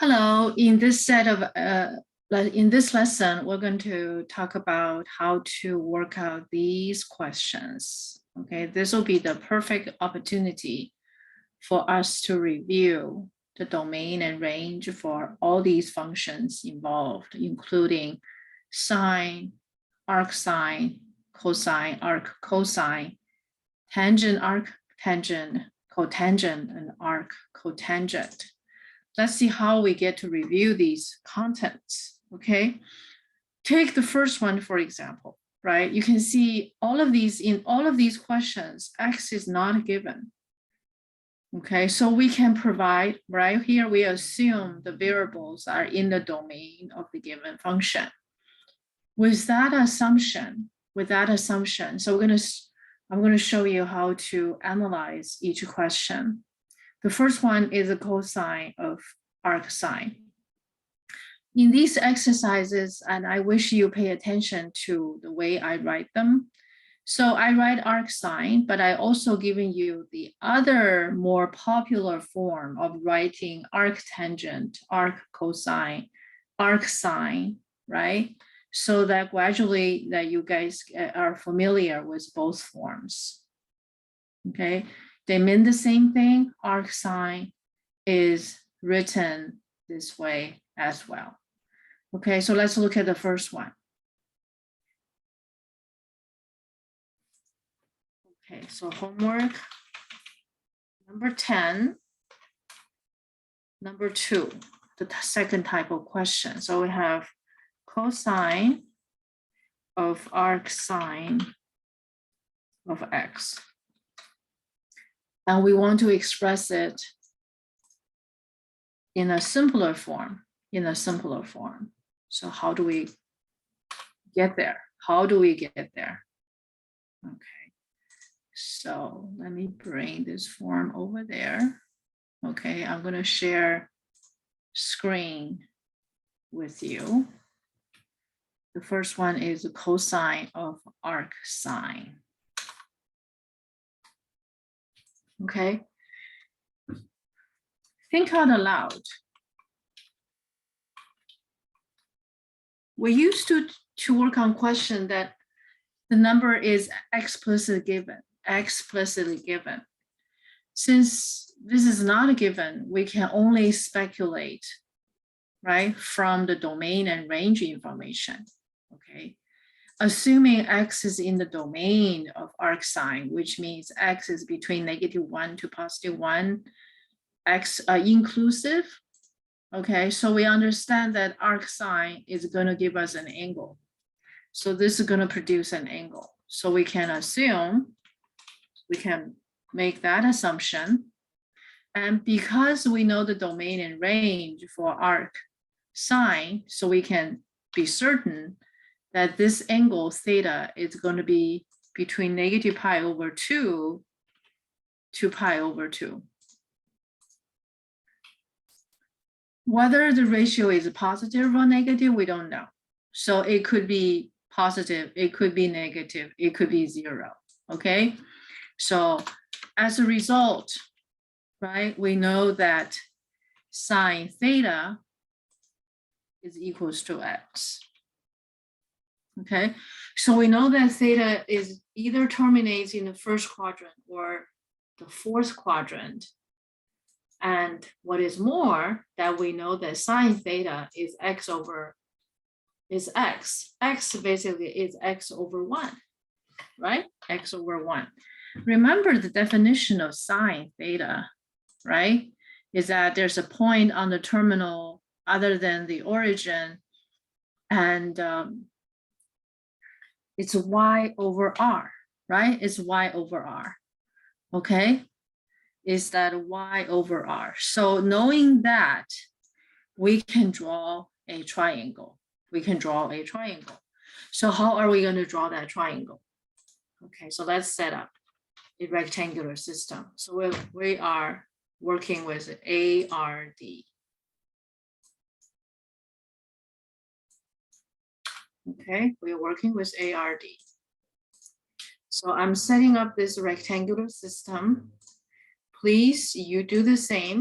Hello, in this lesson, we're going to talk about how to work out these questions. Okay, this will be the perfect opportunity for us to review the domain and range for all these functions involved, including sine, arcsine, cosine, arc cosine, tangent, arc tangent, cotangent, and arc cotangent. Let's see how we get to review these contents, okay? Take the first one, for example, right? You can see in all of these questions, X is not given. Okay, so we can provide, right here, we assume the variables are in the domain of the given function. With that assumption, so I'm gonna show you how to analyze each question. The first one is a cosine of arcsine. In these exercises, and I wish you pay attention to the way I write them. So I write arcsine, but I also given you the other more popular form of writing arctangent, arccosine, arcsine, right? So that gradually that you guys are familiar with both forms, okay? They mean the same thing. Arcsine is written this way as well. Okay, so let's look at the first one. Okay, so homework number 10, number 2, the second type of question. So we have cosine of arcsine of X. And we want to express it in a simpler form, So how do we get there? Okay, so let me bring this form over there. Okay, I'm gonna share screen with you. The first one is the cosine of arcsine. Okay, think out aloud. We used to work on question that the number is explicitly given. Since this is not a given, we can only speculate, right, from the domain and range information, okay? Assuming X is in the domain of arcsine, which means X is between -1 to +1, X inclusive. Okay, so we understand that arcsine is going to give us an angle. So this is going to produce an angle. So we can make that assumption. And because we know the domain and range for arcsine, so we can be certain that this angle theta is going to be between -π/2 to π/2. Whether the ratio is positive or negative, we don't know. So it could be positive, it could be negative, it could be 0, okay? So as a result, right, we know that sine theta is equals to X. Okay, so we know that theta is either terminates in the first quadrant or the fourth quadrant. And what is more, that we know that sine theta is X. X basically is X over 1, right? X over 1. Remember the definition of sine theta, right? Is that there's a point on the terminal other than the origin, and it's y over r, right? It's y over r, okay? Is that y over r. So knowing that, we can draw a triangle. So how are we going to draw that triangle? Okay, so let's set up a rectangular system. So we are working with ARD. Okay, we're working with ARD. So I'm setting up this rectangular system. Please, you do the same.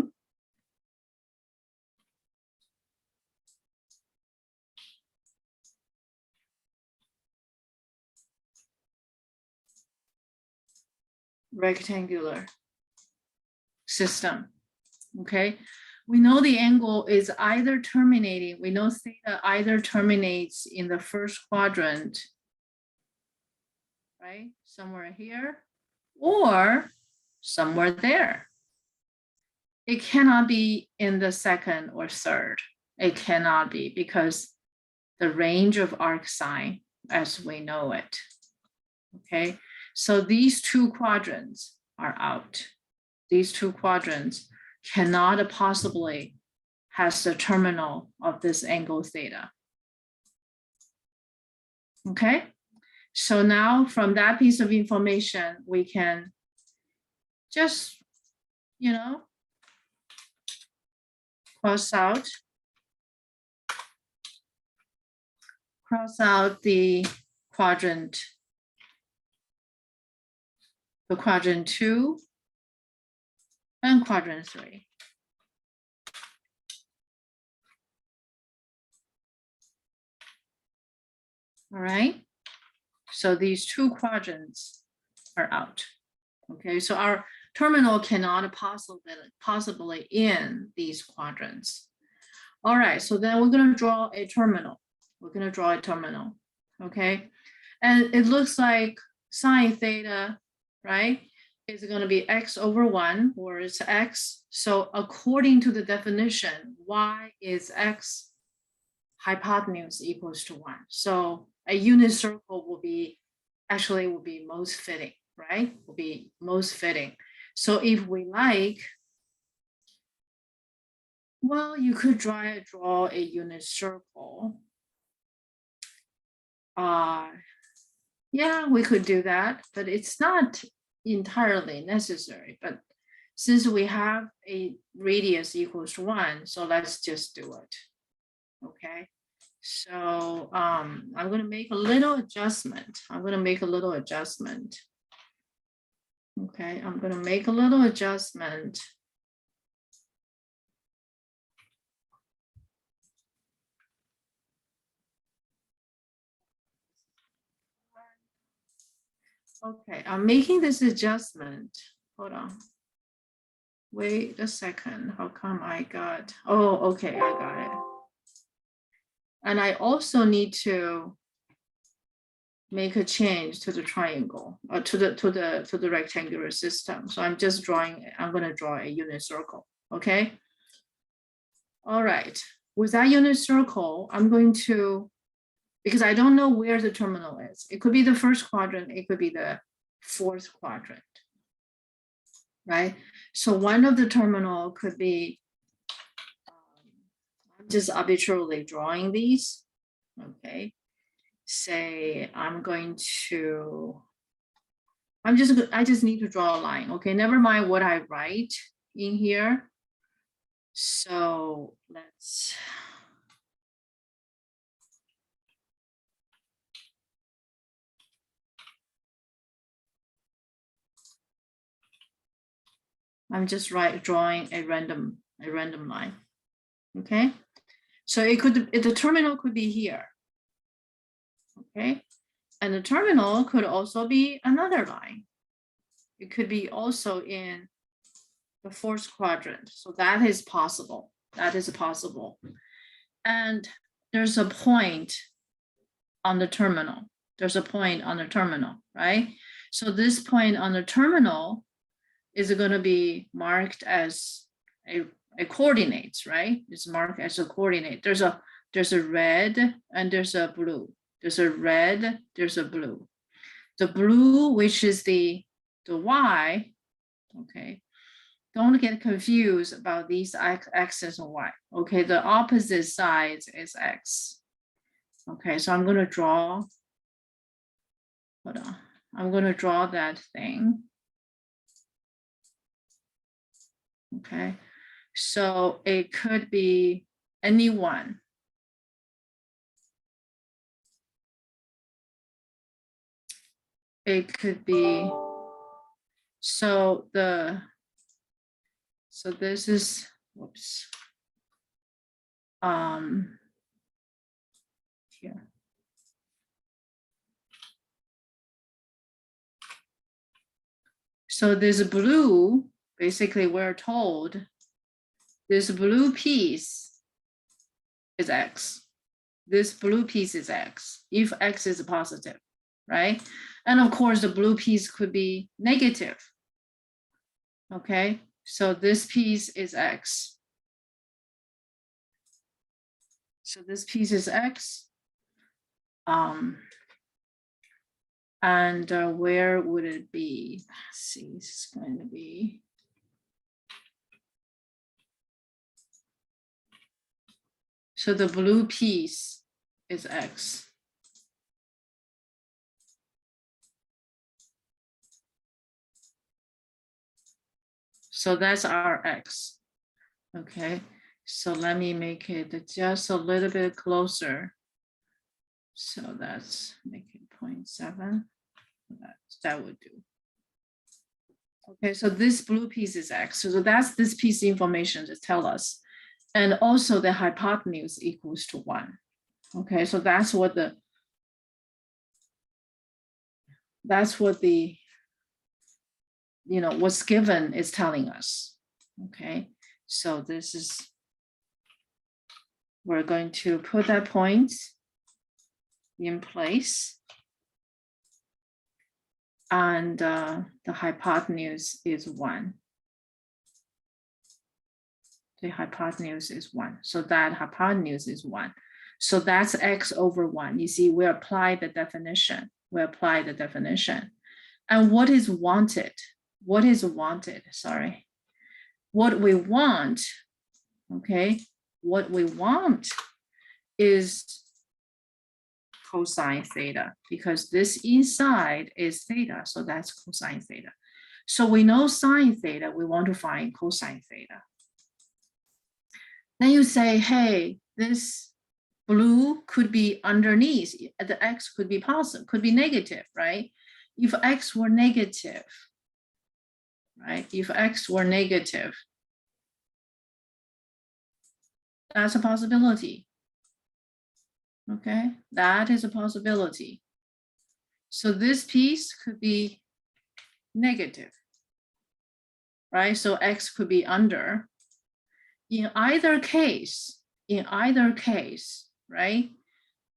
rectangular system, okay? We know the angle is either terminating, we know theta either terminates in the first quadrant, right? Somewhere here, or somewhere there. It cannot be in the second or third. It cannot be because the range of arc sine as we know it, okay? So these two quadrants are out. These two quadrants cannot possibly has the terminal of this angle theta. Okay, so now from that piece of information, we can just, you know, cross out the quadrant 2 and quadrant 3. All right, so these two quadrants are out. Okay, so our terminal cannot possibly in these quadrants. All right, so then we're going to draw a terminal. We're going to draw a terminal, okay? And it looks like sine theta, right, is going to be x over 1, or it's x. So according to the definition, y is x, hypotenuse equals to 1. So a unit circle will be most fitting, right? Will be most fitting. So if we like, well, you could draw a unit circle. Yeah, we could do that, but it's not entirely necessary. But since we have a radius equals to 1, so let's just do it. Okay. So I'm going to make a little adjustment. Okay, I'm going to make a little adjustment. Okay, I'm making this adjustment. Hold on. Wait a second. How come I got? Oh, okay, I got it. And I also need to make a change to the triangle, or to the rectangular system. So I'm just drawing. I'm going to draw a unit circle. Okay. All right. With that unit circle, I'm going to, because I don't know where the terminal is. It could be the first quadrant. It could be the fourth quadrant. Right. So one of the terminal could be. I'm just arbitrarily drawing these. Okay. Say I'm going to. I just need to draw a line. Okay, never mind what I write in here. So let's. I'm just drawing a random line. Okay, so the terminal could be here. Okay, and the terminal could also be another line. It could be also in the fourth quadrant. So that is possible. That is possible. And there's a point on the terminal. There's a point on the terminal, right? So this point on the terminal is going to be marked as a coordinates, right? It's marked as a coordinate. There's a red and there's a blue. There's a red, there's a blue. The blue, which is the y, okay? Don't get confused about these x and y. Okay, the opposite sides is x. Okay, so I'm going to draw. Hold on. I'm going to draw that thing. Okay, so it could be any one. It could be, so this is, whoops. Here. So this blue, basically we're told this blue piece is X. This blue piece is X, if X is positive, right? And of course, the blue piece could be negative. Okay, so this piece is X. So this piece is X. And where would it be? Let's see, it's going to be. So the blue piece is X. So that's our X. Okay, so let me make it just a little bit closer. So that's make it 0.7. That would do. Okay, so this blue piece is X. So that's this piece of information to tell us. And also the hypotenuse equals to 1. Okay, so that's what the what's given is telling us. Okay, so this is, we're going to put that point in place. And the hypotenuse is 1. The hypotenuse is 1. So that hypotenuse is 1. So that's X over 1. You see, we apply the definition. We apply the definition. And what is wanted? What is wanted? Sorry. What we want, okay, what we want is cosine theta, because this inside is theta, so that's cosine theta. So we know sine theta, we want to find cosine theta. Then you say, hey, this blue could be underneath, the X could be positive, could be negative, right? If X were negative, right? If X were negative, that's a possibility. Okay, that is a possibility. So this piece could be negative, right? So X could be under. In either case, right?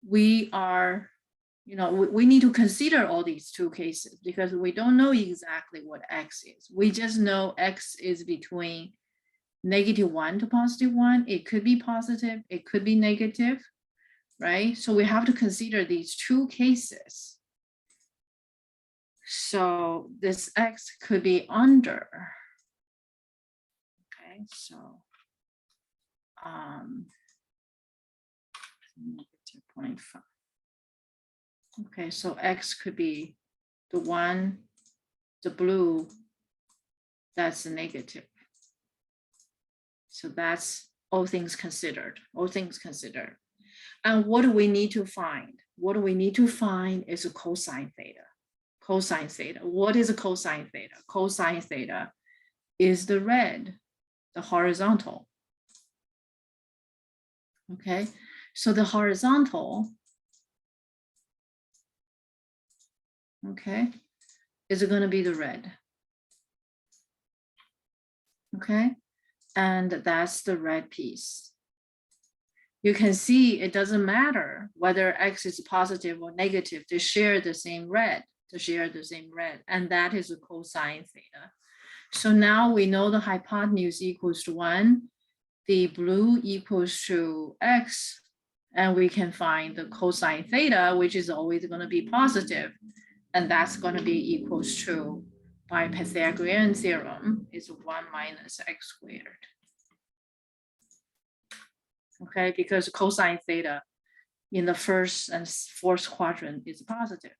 We are, we need to consider all these two cases because we don't know exactly what X is. We just know X is between -1 to +1. It could be positive, it could be negative, right? So we have to consider these two cases. So this X could be under. Okay, so -0.5. Okay, so X could be the one, the blue, that's the negative. So that's all things considered, all things considered. And what do we need to find? What do we need to find is a cosine theta. Cosine theta. What is a cosine theta? Cosine theta is the red, the horizontal. Okay, so the horizontal, okay, is going to be the red. Okay, and that's the red piece. You can see it doesn't matter whether X is positive or negative, they share the same red, and that is a cosine theta. So now we know the hypotenuse equals to 1, the blue equals to X, and we can find the cosine theta, which is always going to be positive, and that's going to be equals to, by Pythagorean theorem, is 1 minus X squared. Okay, because cosine theta in the first and fourth quadrant is positive.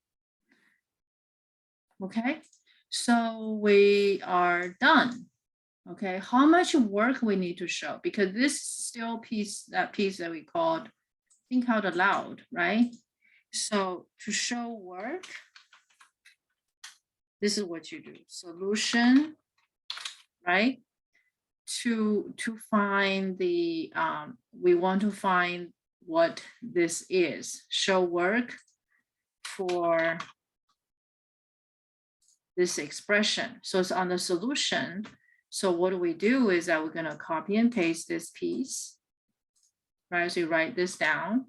Okay, so we are done. Okay, how much work we need to show? Because this still piece, that piece that we called think out aloud, right? So to show work, this is what you do. Solution, right? To find the, we want to find what this is. Show work for this expression. So it's on the solution. So what we do is that we're going to copy and paste this piece, right? So you write this down.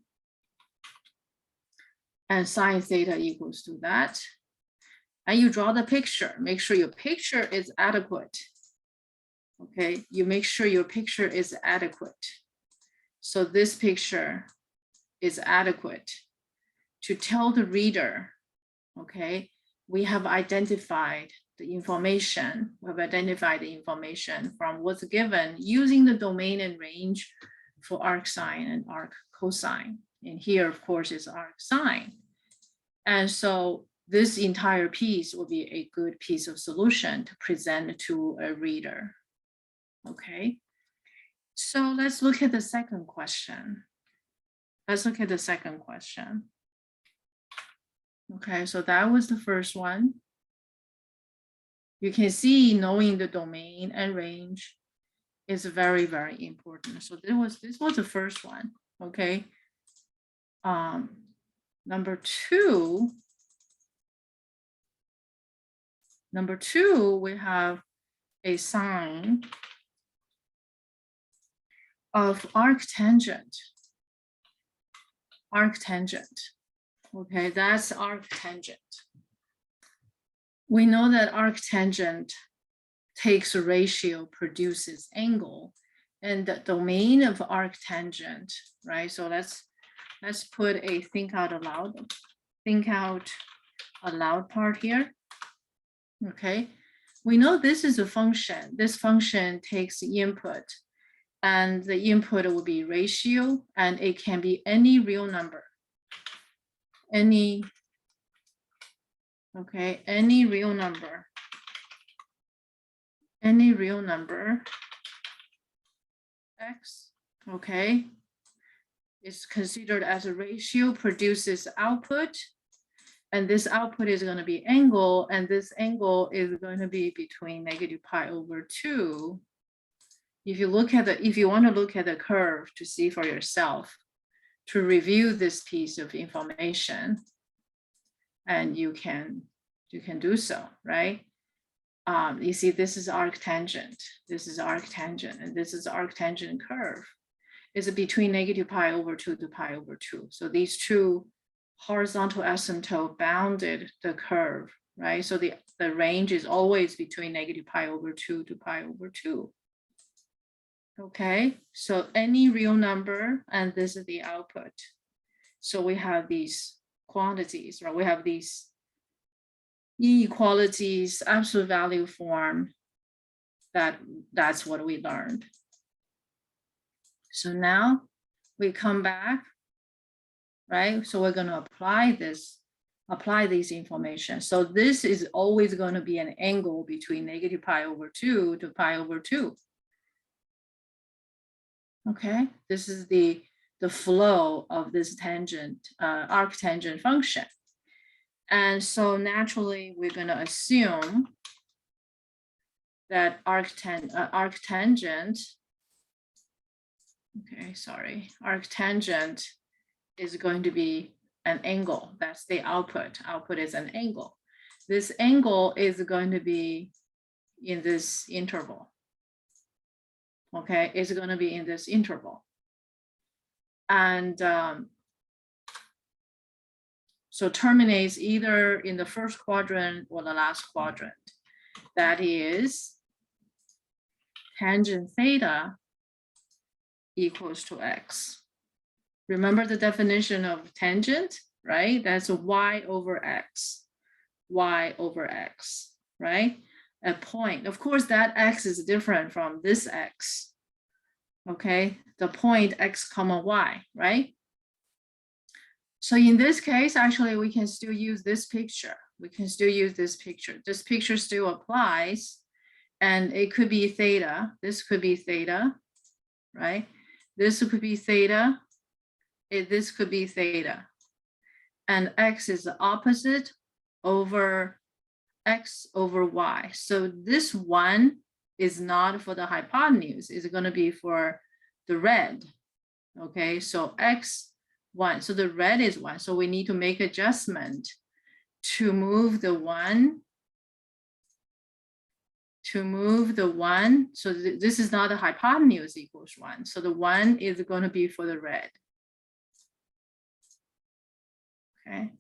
And sine theta equals to that. And you draw the picture. Make sure your picture is adequate. Okay, you make sure your picture is adequate. So this picture is adequate to tell the reader, okay, we have identified the information. We have identified the information from what's given using the domain and range for arc sine and arc cosine. And here, of course, is arc sine. And so this entire piece will be a good piece of solution to present to a reader. Okay, so let's look at the second question. Let's look at the second question. Okay, so that was the first one. You can see knowing the domain and range is very, very important. So this was the first one. Okay. Number two, we have a sign of arctangent. Arctangent. Okay, that's arctangent. We know that arctangent takes a ratio, produces angle, and the domain of arctangent, right? So let's put a think out aloud part here. Okay, we know this is a function. This function takes input, and the input will be ratio, and it can be any real number. Any real number. Any real number, x, okay, is considered as a ratio, produces output, and this output is going to be angle, and this angle is going to be between -pi/2. If you want to look at the curve to see for yourself, to review this piece of information, and you can do so, right? You see, this is arctangent. This is arctangent, and this is arctangent curve. Is between -pi/2 to pi/2. So these two horizontal asymptote bounded the curve, right? So the range is always between -pi/2 to pi/2. Okay, so any real number, and this is the output. So we have these quantities, right? We have these inequalities, absolute value form. That's what we learned. So now we come back, right? So we're going to apply these information. So this is always going to be an angle between -pi/2 to pi/2. Okay, this is the flow of this tangent, arctangent function. And so naturally, we're going to assume that arctangent, arctangent is going to be an angle. That's the output. Output is an angle. This angle is going to be in this interval. Okay, it's going to be in this interval. And so terminates either in the first quadrant or the last quadrant. That is tangent theta equals to x. Remember the definition of tangent, right? That's y over x, right? A point. Of course, that x is different from this x. Okay, the point x comma y, right? So in this case, actually, we can still use this picture. This picture still applies, and it could be theta. This could be theta, right? This could be theta. This could be theta. And x is the opposite over x over y. So this one is not for the hypotenuse. It's going to be for the red. Okay, so x 1. So the red is 1. So we need to make adjustment to move the 1 to move the 1. So this is not a hypotenuse equals 1. So the 1 is going to be for the red. Okay.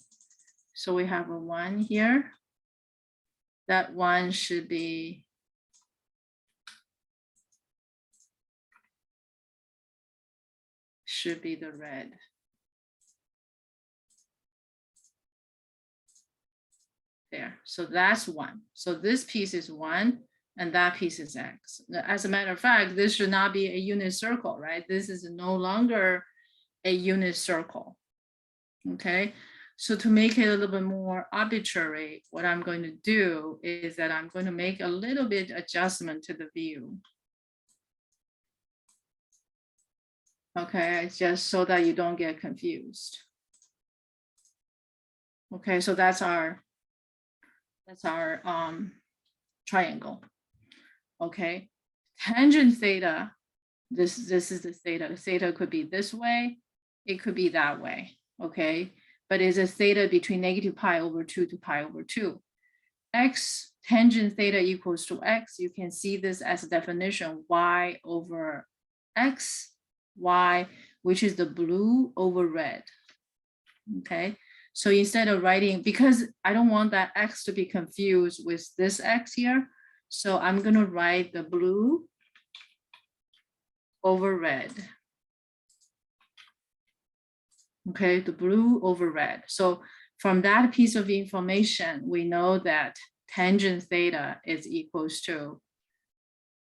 So we have a 1 here. That 1 should be the red. There. So that's 1. So this piece is 1 and that piece is X. As a matter of fact, this should not be a unit circle, right? This is no longer a unit circle. Okay. So to make it a little bit more arbitrary, what I'm going to do is that I'm going to make a little bit adjustment to the view. Okay, just so that you don't get confused. Okay, so that's our triangle. Okay, tangent theta, this is the theta. Theta could be this way, it could be that way. Okay, but it's a theta between -pi/2 to pi/2. X tangent theta equals to X. You can see this as a definition, Y over X, Y, which is the blue over red. Okay, so instead of writing, because I don't want that X to be confused with this X here, so I'm going to write the blue over red. Okay, the blue over red. So from that piece of information, we know that tangent theta is equals to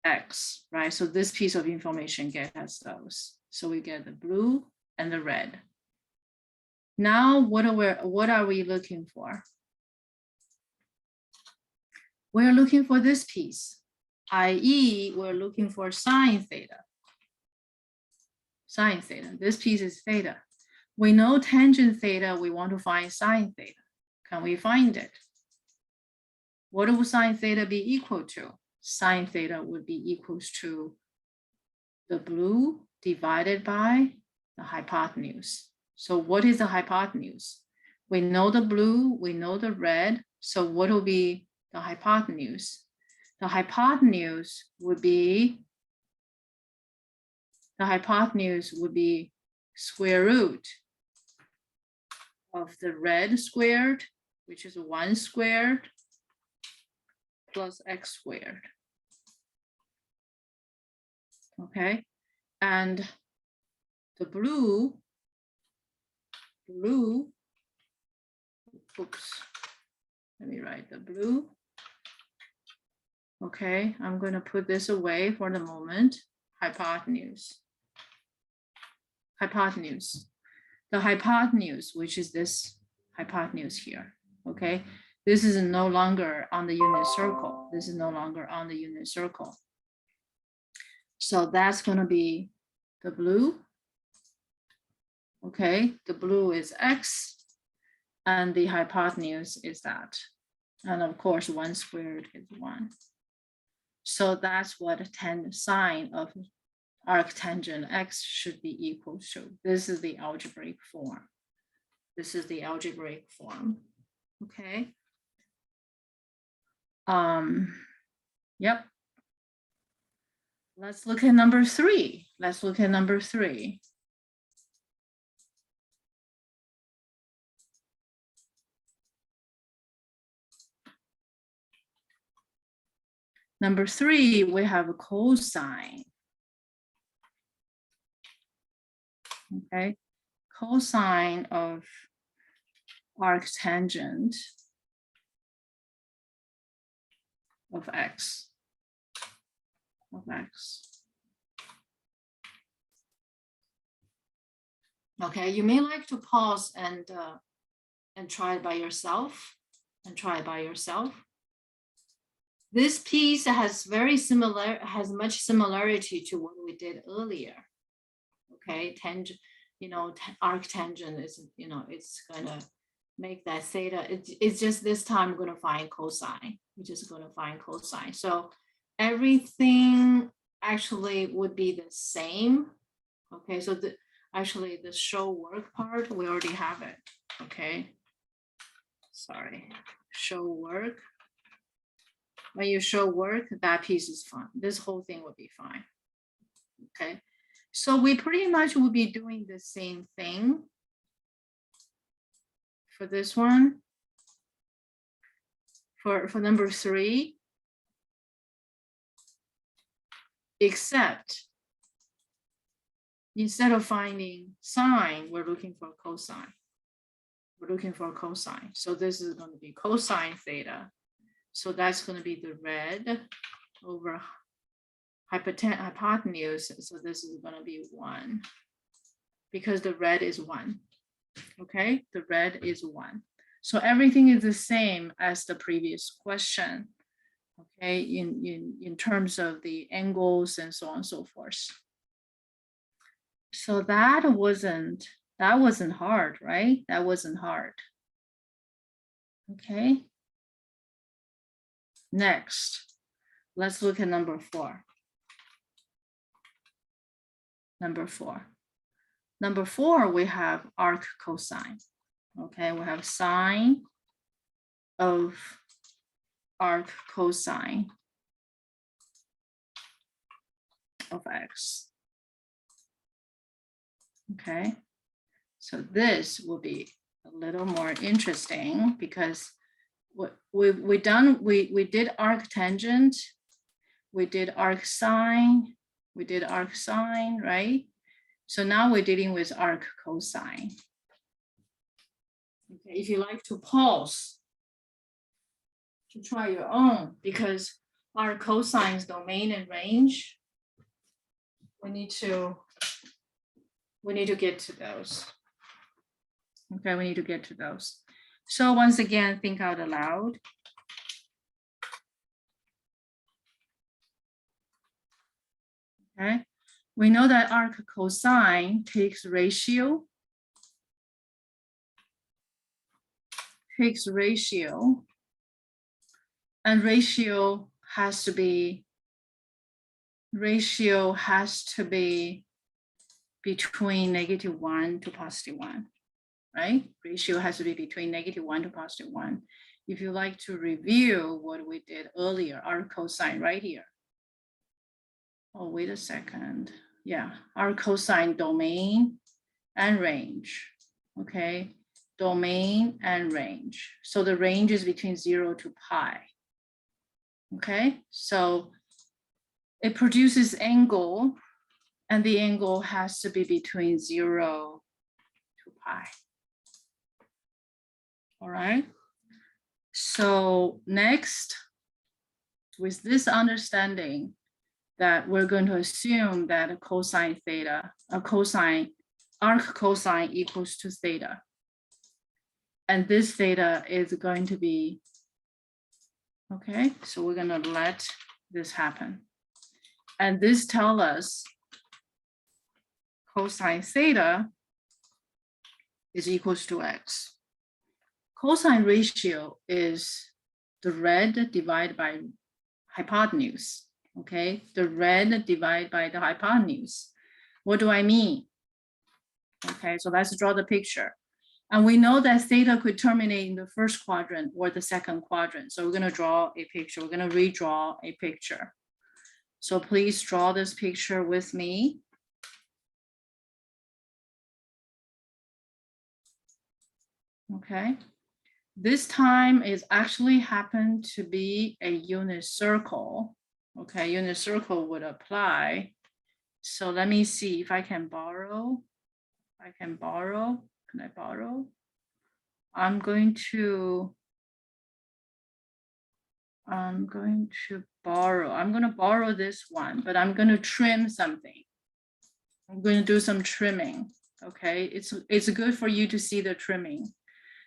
X, right? So this piece of information gets us those. So we get the blue and the red. Now, what are we looking for? We're looking for this piece, i.e., we're looking for sine theta. Sine theta. This piece is theta. We know tangent theta, we want to find sine theta. Can we find it? What would sine theta be equal to? Sine theta would be equals to the blue divided by the hypotenuse. So what is the hypotenuse? We know the blue, we know the red. So what will be the hypotenuse? The hypotenuse would be square root of the red squared, which is 1 squared plus X squared. Okay, and the blue, oops, let me write the blue. Okay, I'm going to put this away for the moment. Hypotenuse. The hypotenuse, which is this hypotenuse here. Okay, this is no longer on the unit circle. This is no longer on the unit circle. So that's going to be the blue. Okay, the blue is X, and the hypotenuse is that. And of course, 1 squared is 1. So that's what sine of arctangent X should be equal to. This is the algebraic form. Okay. Yep. Let's look at number 3. Number 3, we have a cosine. Okay, cosine of arctangent of X. Okay, you may like to pause and try it by yourself. This piece has much similarity to what we did earlier. Okay, arctangent is, it's gonna make that theta. It's just this time we're gonna find cosine. We're just gonna find cosine. So everything actually would be the same. Okay, so actually the show work part, we already have it. Okay, sorry, show work. when you show work, that piece is fine. This whole thing will be fine. Okay, so we pretty much will be doing the same thing for this one. For number 3, except instead of finding sine, we're looking for cosine. We're looking for cosine. So this is going to be cosine theta. So that's going to be the red over hypotenuse. So this is going to be 1 because the red is 1. Okay, the red is 1. So everything is the same as the previous question. Okay, in terms of the angles and so on and so forth. So that wasn't hard, right? That wasn't hard. Okay. Next, let's look at number 4. Number 4. Number 4, we have arc cosine. Okay, we have sine of arc cosine of x. Okay, so this will be a little more interesting because what we did arc tangent, we did arc sine, right? So now we're dealing with arc cosine. Okay, if you like to pause to try your own, because arc cosine's domain and range, we need to get to those. Okay, we need to get to those. So once again, think out aloud. Okay, we know that arc cosine takes ratio. And ratio has to be between -1 to +1, right? Ratio has to be between -1 to +1. If you like to review what we did earlier, arc cosine right here. Oh, wait a second. Yeah, arc cosine domain and range. Okay, domain and range. So the range is between 0 to pi. Okay, so it produces angle, and the angle has to be between 0 to pi. All right. So next, with this understanding that we're going to assume that a cosine theta, arc cosine equals to theta. And this theta is going to be, okay, so we're going to let this happen. And this tells us cosine theta is equals to x. Cosine ratio is the red divided by hypotenuse. Okay, the red divided by the hypotenuse. What do I mean? Okay, so let's draw the picture. And we know that theta could terminate in the first quadrant or the second quadrant. So we're going to draw a picture. We're going to redraw a picture. So please draw this picture with me. Okay. This time is actually happened to be a unit circle. Okay, unit circle would apply. So let me see if I can borrow. Can I borrow? I'm going to borrow this one, but I'm going to trim something. I'm going to do some trimming. Okay, it's good for you to see the trimming,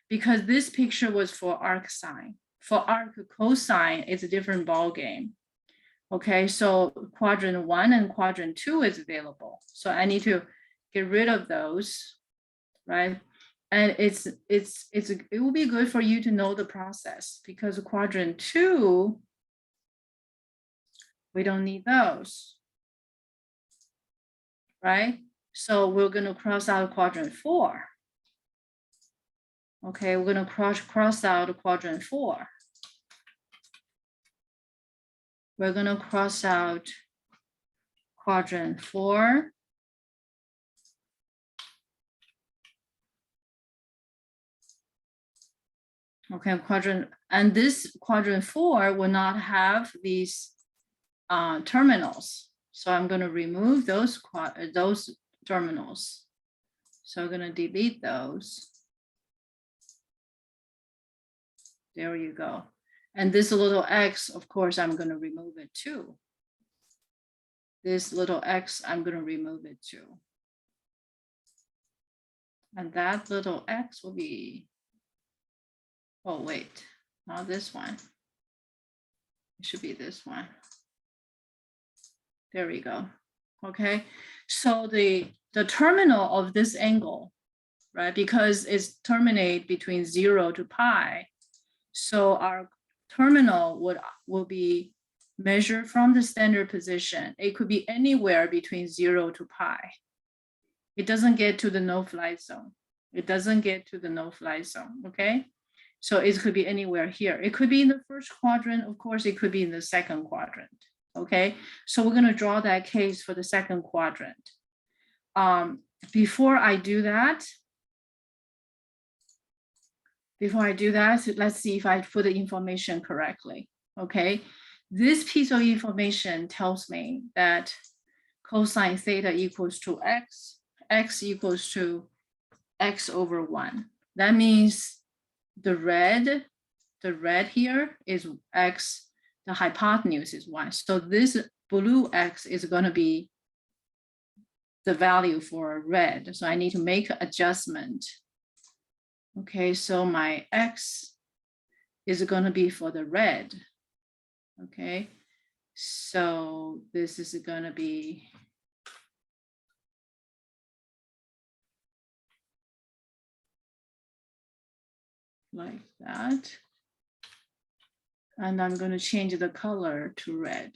because this picture was for arc sine. For arc cosine, it's a different ball game. Okay, so quadrant 1 and quadrant 2 is available. So I need to get rid of those, right? And it will be good for you to know the process, because quadrant 2, we don't need those, right? So we're going to cross out quadrant 4. Okay, we're going to cross out quadrant 4. we're gonna cross out quadrant 4. Okay, and this quadrant 4 will not have these terminals. So I'm going to remove those terminals. So I'm going to delete those. There you go. And this little x, of course, I'm going to remove it too. This little x, I'm going to remove it too. And that little x will be, oh, wait, not this one. It should be this one. There we go. Okay, so the terminal of this angle, right, because it's terminate between 0 to pi, so our terminal will be measured from the standard position. It could be anywhere between 0 to pi. It doesn't get to the no-fly zone. It doesn't get to the no-fly zone, okay? So it could be anywhere here. It could be in the first quadrant. Of course, it could be in the second quadrant. Okay, so we're going to draw that case for the second quadrant. Before I do that, let's see if I put the information correctly. Okay, this piece of information tells me that cosine theta equals to x, x equals to x over 1. That means the red here is x. The hypotenuse is 1. So this blue x is going to be the value for red. So I need to make an adjustment. Okay, so my x is going to be for the red. Okay, so this is going to be like that. And I'm going to change the color to red.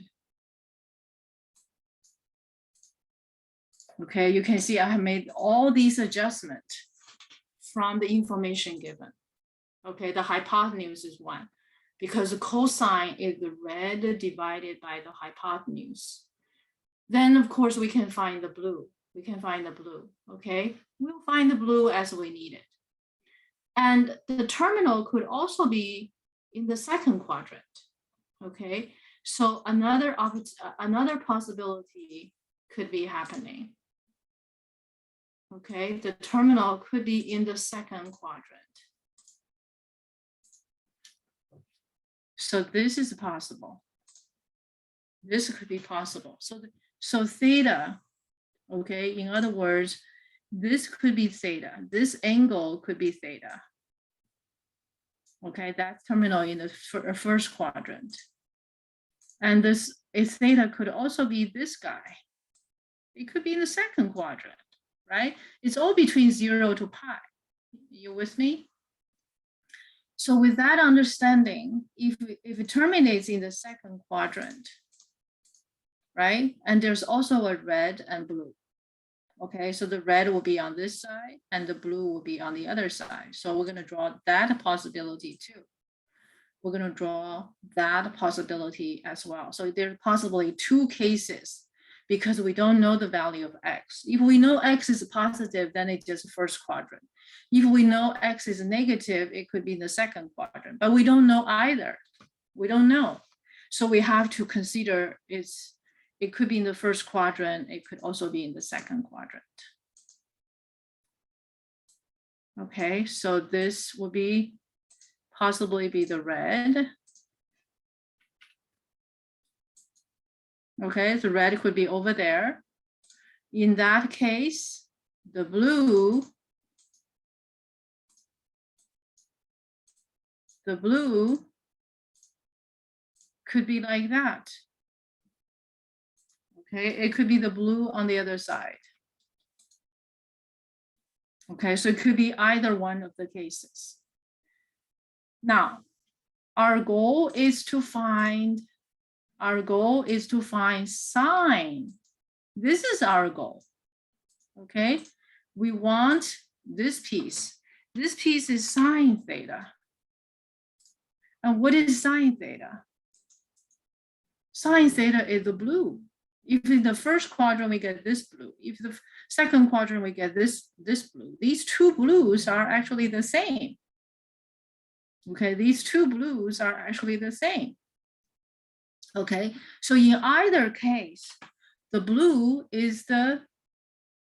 Okay, you can see I have made all these adjustments from the information given. Okay, the hypotenuse is 1 because the cosine is the red divided by the hypotenuse. Then, of course, we can find the blue. Okay? We'll find the blue as we need it. And the terminal could also be in the second quadrant, okay? So another possibility could be happening, okay? The terminal could be in the second quadrant. So this is possible. This could be possible. So theta, okay? In other words, this could be theta. This angle could be theta. Okay, that's terminal in the first quadrant. And this theta could also be this guy. It could be in the second quadrant, right? It's all between 0 to pi. You with me? So with that understanding, if it terminates in the second quadrant, right? And there's also a red and blue. Okay, so the red will be on this side and the blue will be on the other side. So we're going to draw that possibility too. We're going to draw that possibility as well. So there's possibly 2 cases because we don't know the value of x. If we know x is positive, then it's just first quadrant. If we know x is negative, it could be in the second quadrant, but we don't know either. We don't know. So we have to consider it could be in the first quadrant. It could also be in the second quadrant. Okay, so this will be possibly be the red. Okay, the red could be over there. In that case, the blue could be like that. Okay, it could be the blue on the other side. Okay, so it could be either one of the cases. Now, our goal is to find sine. This is our goal. Okay, we want this piece. This piece is sine theta. And what is sine theta? Sine theta is the blue. If in the first quadrant we get this blue, if the second quadrant we get this blue, these two blues are actually the same. Okay, these two blues are actually the same. Okay, so in either case, the blue is the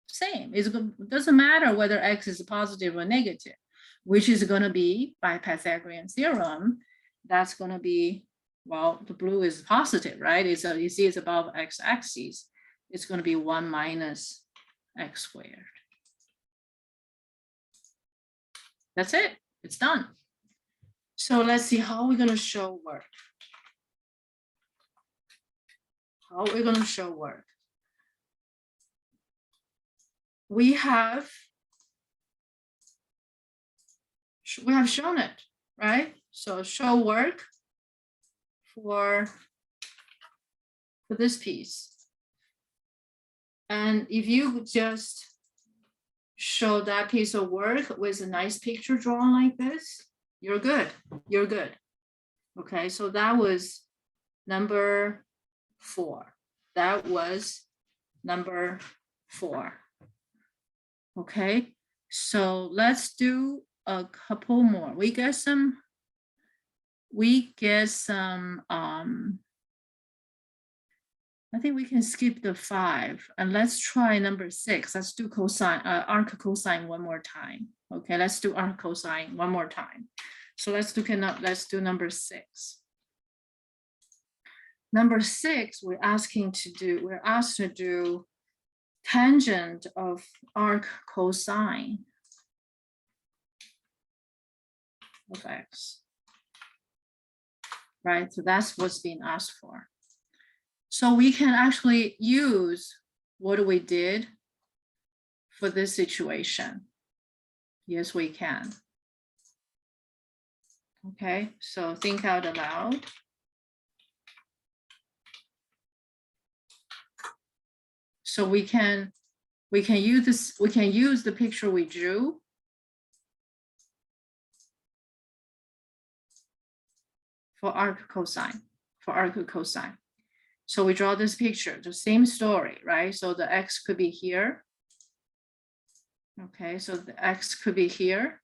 same. It doesn't matter whether x is positive or negative, which is going to be, by Pythagorean theorem, that's going to be, well, the blue is positive, right? It's you see it's above x-axis. It's going to be 1 minus x squared. That's it. It's done. So let's see how we're going to show work. How we're going to show work. We have shown it, right? So show work for this piece. And if you just show that piece of work with a nice picture drawn like this, you're good. You're good. Okay, so that was number 4. That was number 4. Okay, so let's do a couple more. We get some, I think we can skip the 5 and let's try number 6. Let's do cosine, arc cosine one more time. Okay, let's do arc cosine one more time. So let's do number 6. Number 6, we're asked to do tangent of arc cosine of x, right? So that's what's being asked for. So we can actually use what we did for this situation. Yes, we can. Okay, so think out aloud. So we can use this, we can use the picture we drew for arc cosine, So we draw this picture, the same story, right? So the x could be here. Okay, so the x could be here.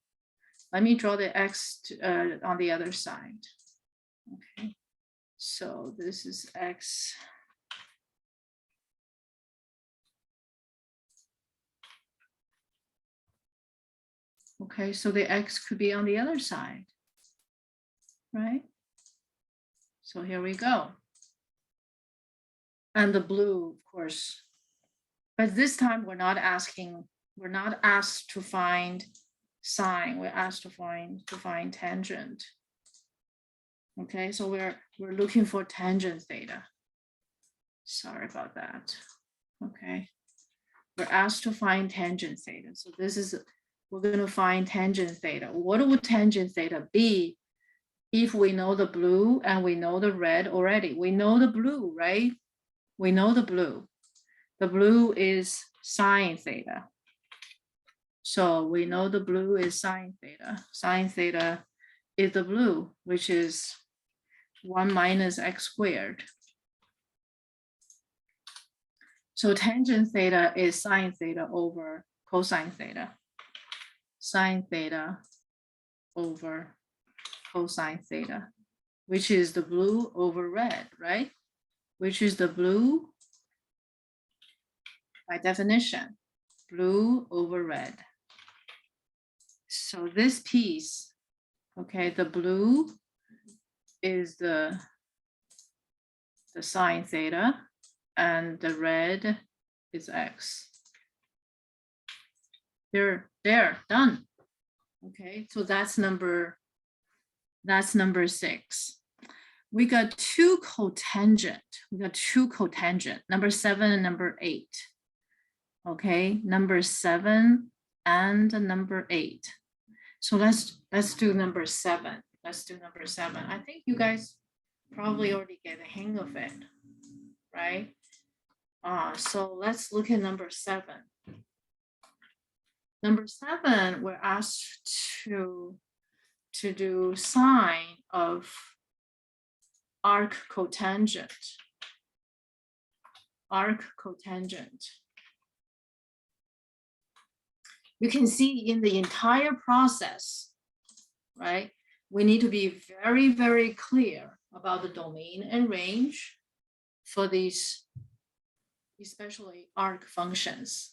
Let me draw the x on the other side. Okay, so this is x. Okay, so the x could be on the other side, right? So here we go. And the blue, of course. But this time we're not asked to find sine, we're asked to find tangent. Okay, so we're looking for tangent theta. Sorry about that. Okay, we're asked to find tangent theta. So this is, we're going to find tangent theta. What would tangent theta be if we know the blue and we know the red already? We know the blue, right? We know the blue. The blue is sine theta. So we know the blue is sine theta. Sine theta is the blue, which is 1 minus x squared. So tangent theta is sine theta over cosine theta. Sine theta over cosine theta, which is the blue over red, right? Which is the blue, by definition, blue over red. So this piece, okay, the blue is the sine theta and the red is x. They're done. Okay, so that's number 6. We got two cotangent. Number 7 and number 8. Okay, number 7 and number 8. So let's do number 7. I think you guys probably already get the hang of it, right? So let's look at number 7. Number 7, we're asked to do sine of arc cotangent arc cotangent. You can see in the entire process, right? We need to be very, very clear about the domain and range for these, especially arc functions.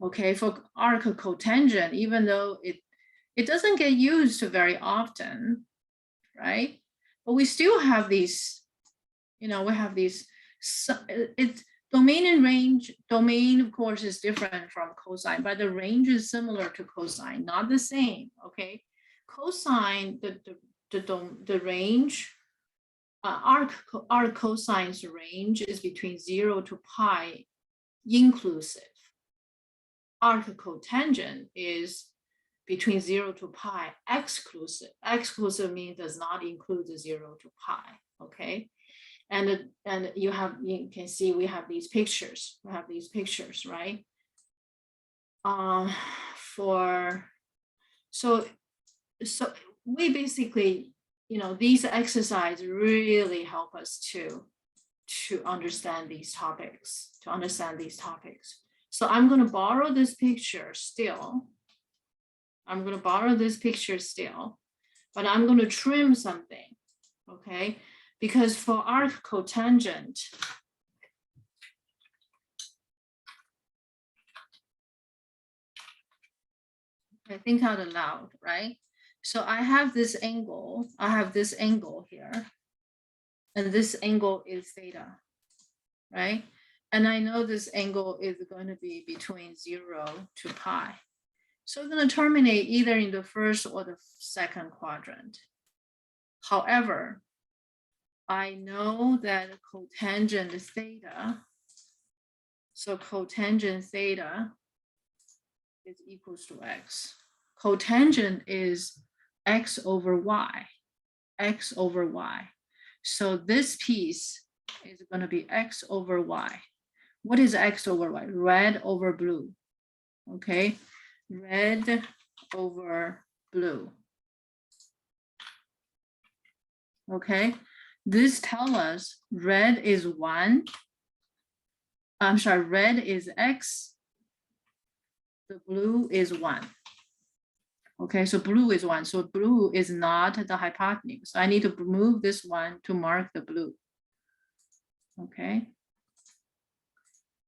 Okay, for arc cotangent, even though it doesn't get used very often, right? But we still have these, we have these, it's domain and range. Domain, of course, is different from cosine, but the range is similar to cosine, not the same, okay? Cosine, the range, arc cosine's range is between 0 to pi inclusive. Arc cotangent is between 0 to pi exclusive. Exclusive means does not include the 0 to pi, okay? And you can see we have these pictures. We have these pictures, right? So we basically, these exercises really help us to understand these topics, So I'm going to borrow this picture still. But I'm going to trim something, okay? Because for arc cotangent, I think out loud, right? So I have this angle here, and this angle is theta, right? And I know this angle is going to be between 0 to pi. So it's going to terminate either in the first or the second quadrant. However, I know that cotangent theta, so cotangent theta is equals to x. Cotangent is x over y. So this piece is going to be x over y. What is x over y? Red over blue, okay? Red over blue, okay? This tells us red is 1. I'm sorry, red is x, the blue is 1. Okay, so blue is 1. So blue is not the hypotenuse. So I need to move this one to mark the blue. Okay.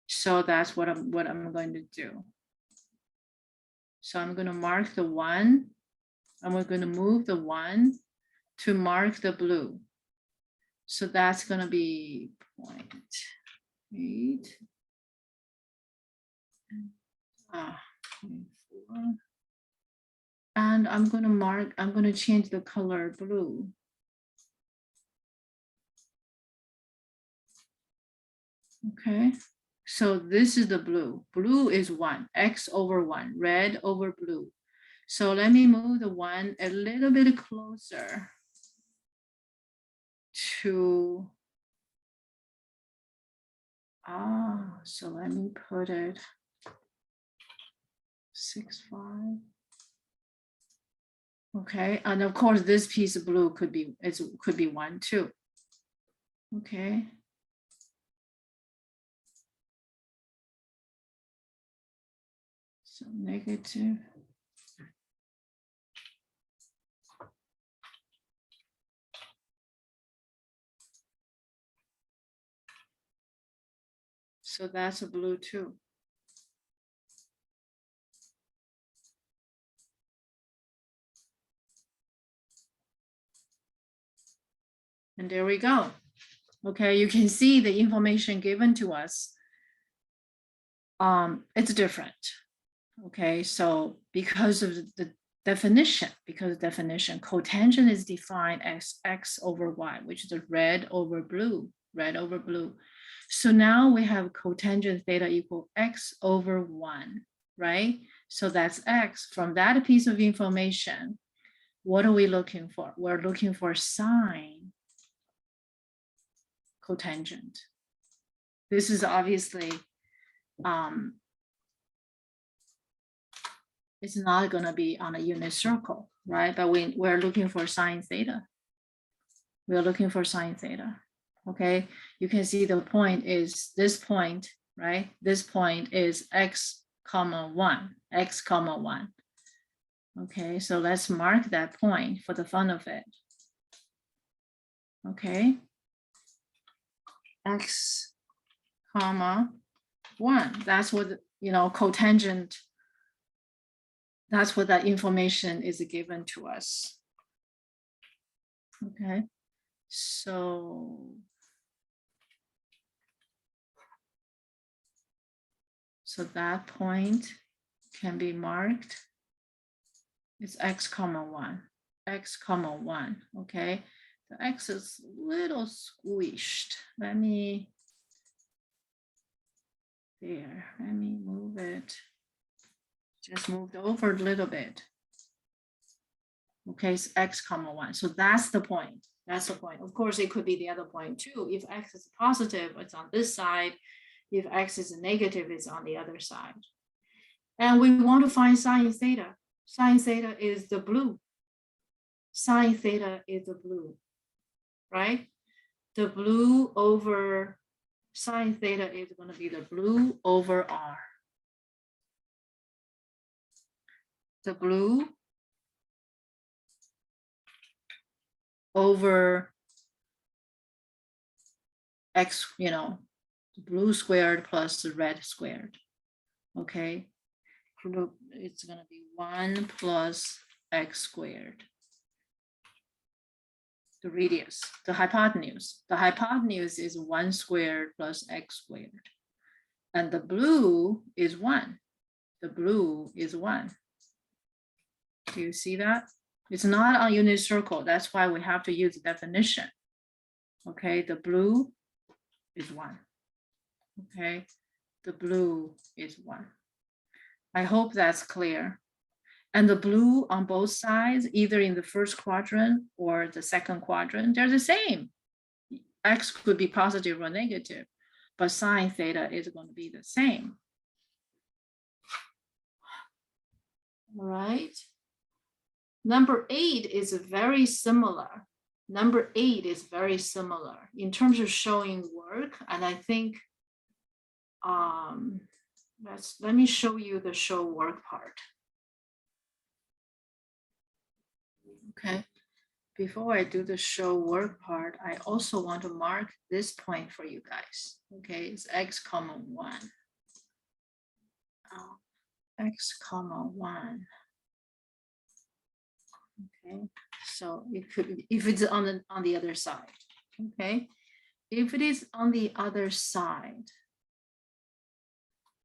So that's what I'm going to do. So I'm going to mark the 1, and we're going to move the 1 to mark the blue. So that's going to be 0.8. 0.4. And I'm going to change the color blue. Okay, so this is the blue. Blue is 1, x over 1, red over blue. So let me move the 1 a little bit closer to, so let me put it 6.5. Okay, and of course this piece of blue could be 1 too. Okay. So negative. So that's a blue too. And there we go. Okay, you can see the information given to us. It's different. Okay, so because of the definition, cotangent is defined as x over y, which is red over blue. So now we have cotangent theta equal x over 1, right? So that's x. From that piece of information, what are we looking for? We're looking for sine cotangent. This is obviously, it's not going to be on a unit circle, right? But we're looking for sine theta. We're looking for sine theta. Okay, you can see the point is this point, right? This point is x comma 1, x comma 1. Okay, so let's mark that point for the fun of it. Okay, x comma 1, that's what, you know, cotangent, that's what that information is given to us. Okay, so that point can be marked. It's x comma 1, x comma 1, okay? The x is a little squished. Let me move it. Just moved over a little bit. Okay, it's x comma 1. So that's the point. That's the point. Of course, it could be the other point too. If x is positive, it's on this side. If x is negative, it's on the other side. And we want to find sine theta. Sine theta is the blue. Sine theta is the blue, right? The blue over sine theta is going to be the blue over r. The blue over x, you know, the blue squared plus the red squared. Okay, it's going to be 1 plus x squared. The radius, the hypotenuse. The hypotenuse is 1 squared plus x squared. And the blue is 1. The blue is 1. Do you see that? It's not a unit circle. That's why we have to use the definition. Okay, the blue is 1. Okay, the blue is 1. I hope that's clear. And the blue on both sides, either in the first quadrant or the second quadrant, they're the same. X could be positive or negative, but sine theta is going to be the same. All right. Number 8 is very similar. Number 8 is very similar in terms of showing work. And I think, let me show you the show work part. Okay, before I do the show work part, I also want to mark this point for you guys. Okay, it's x comma 1. X comma 1. Okay, so it could be, if it's on the other side. Okay, if it is on the other side,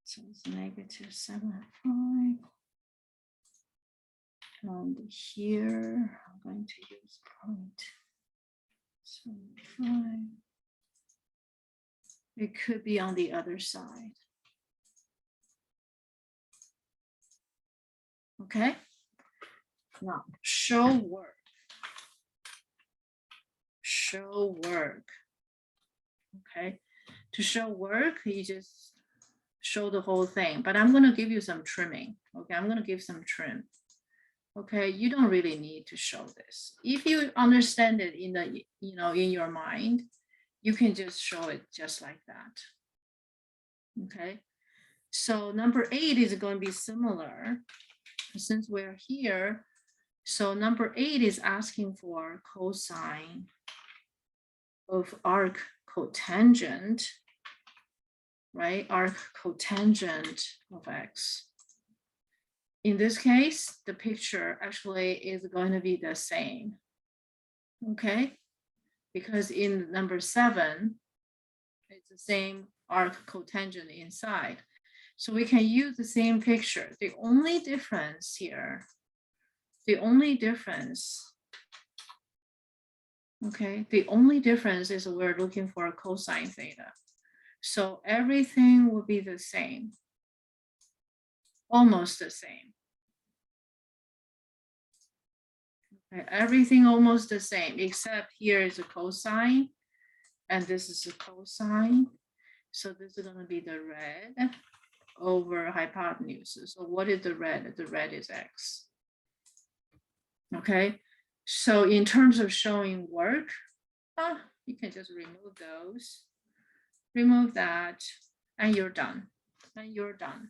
so it's -7.5. And here, I'm going to use 0.75. It could be on the other side. Okay. Now, show work. Show work. Okay. To show work, you just show the whole thing. But I'm going to give you some trimming. Okay, I'm going to give some trim. Okay, you don't really need to show this. If you understand it in the, you know, in your mind, you can just show it just like that. Okay, so number 8 is going to be similar since we're here. So number 8 is asking for cosine of arc cotangent, right? Arc cotangent of x. In this case, the picture actually is going to be the same, okay? Because in number 7, it's the same arc cotangent inside. So we can use the same picture. The only difference here, okay, the only difference is we're looking for a cosine theta. So everything will be the same, almost the same. Okay, everything almost the same, except here is a cosine, and this is a cosine. So this is going to be the red over hypotenuse. So what is the red? The red is x. Okay, so in terms of showing work, You can just remove those, remove that, and you're done. And you're done.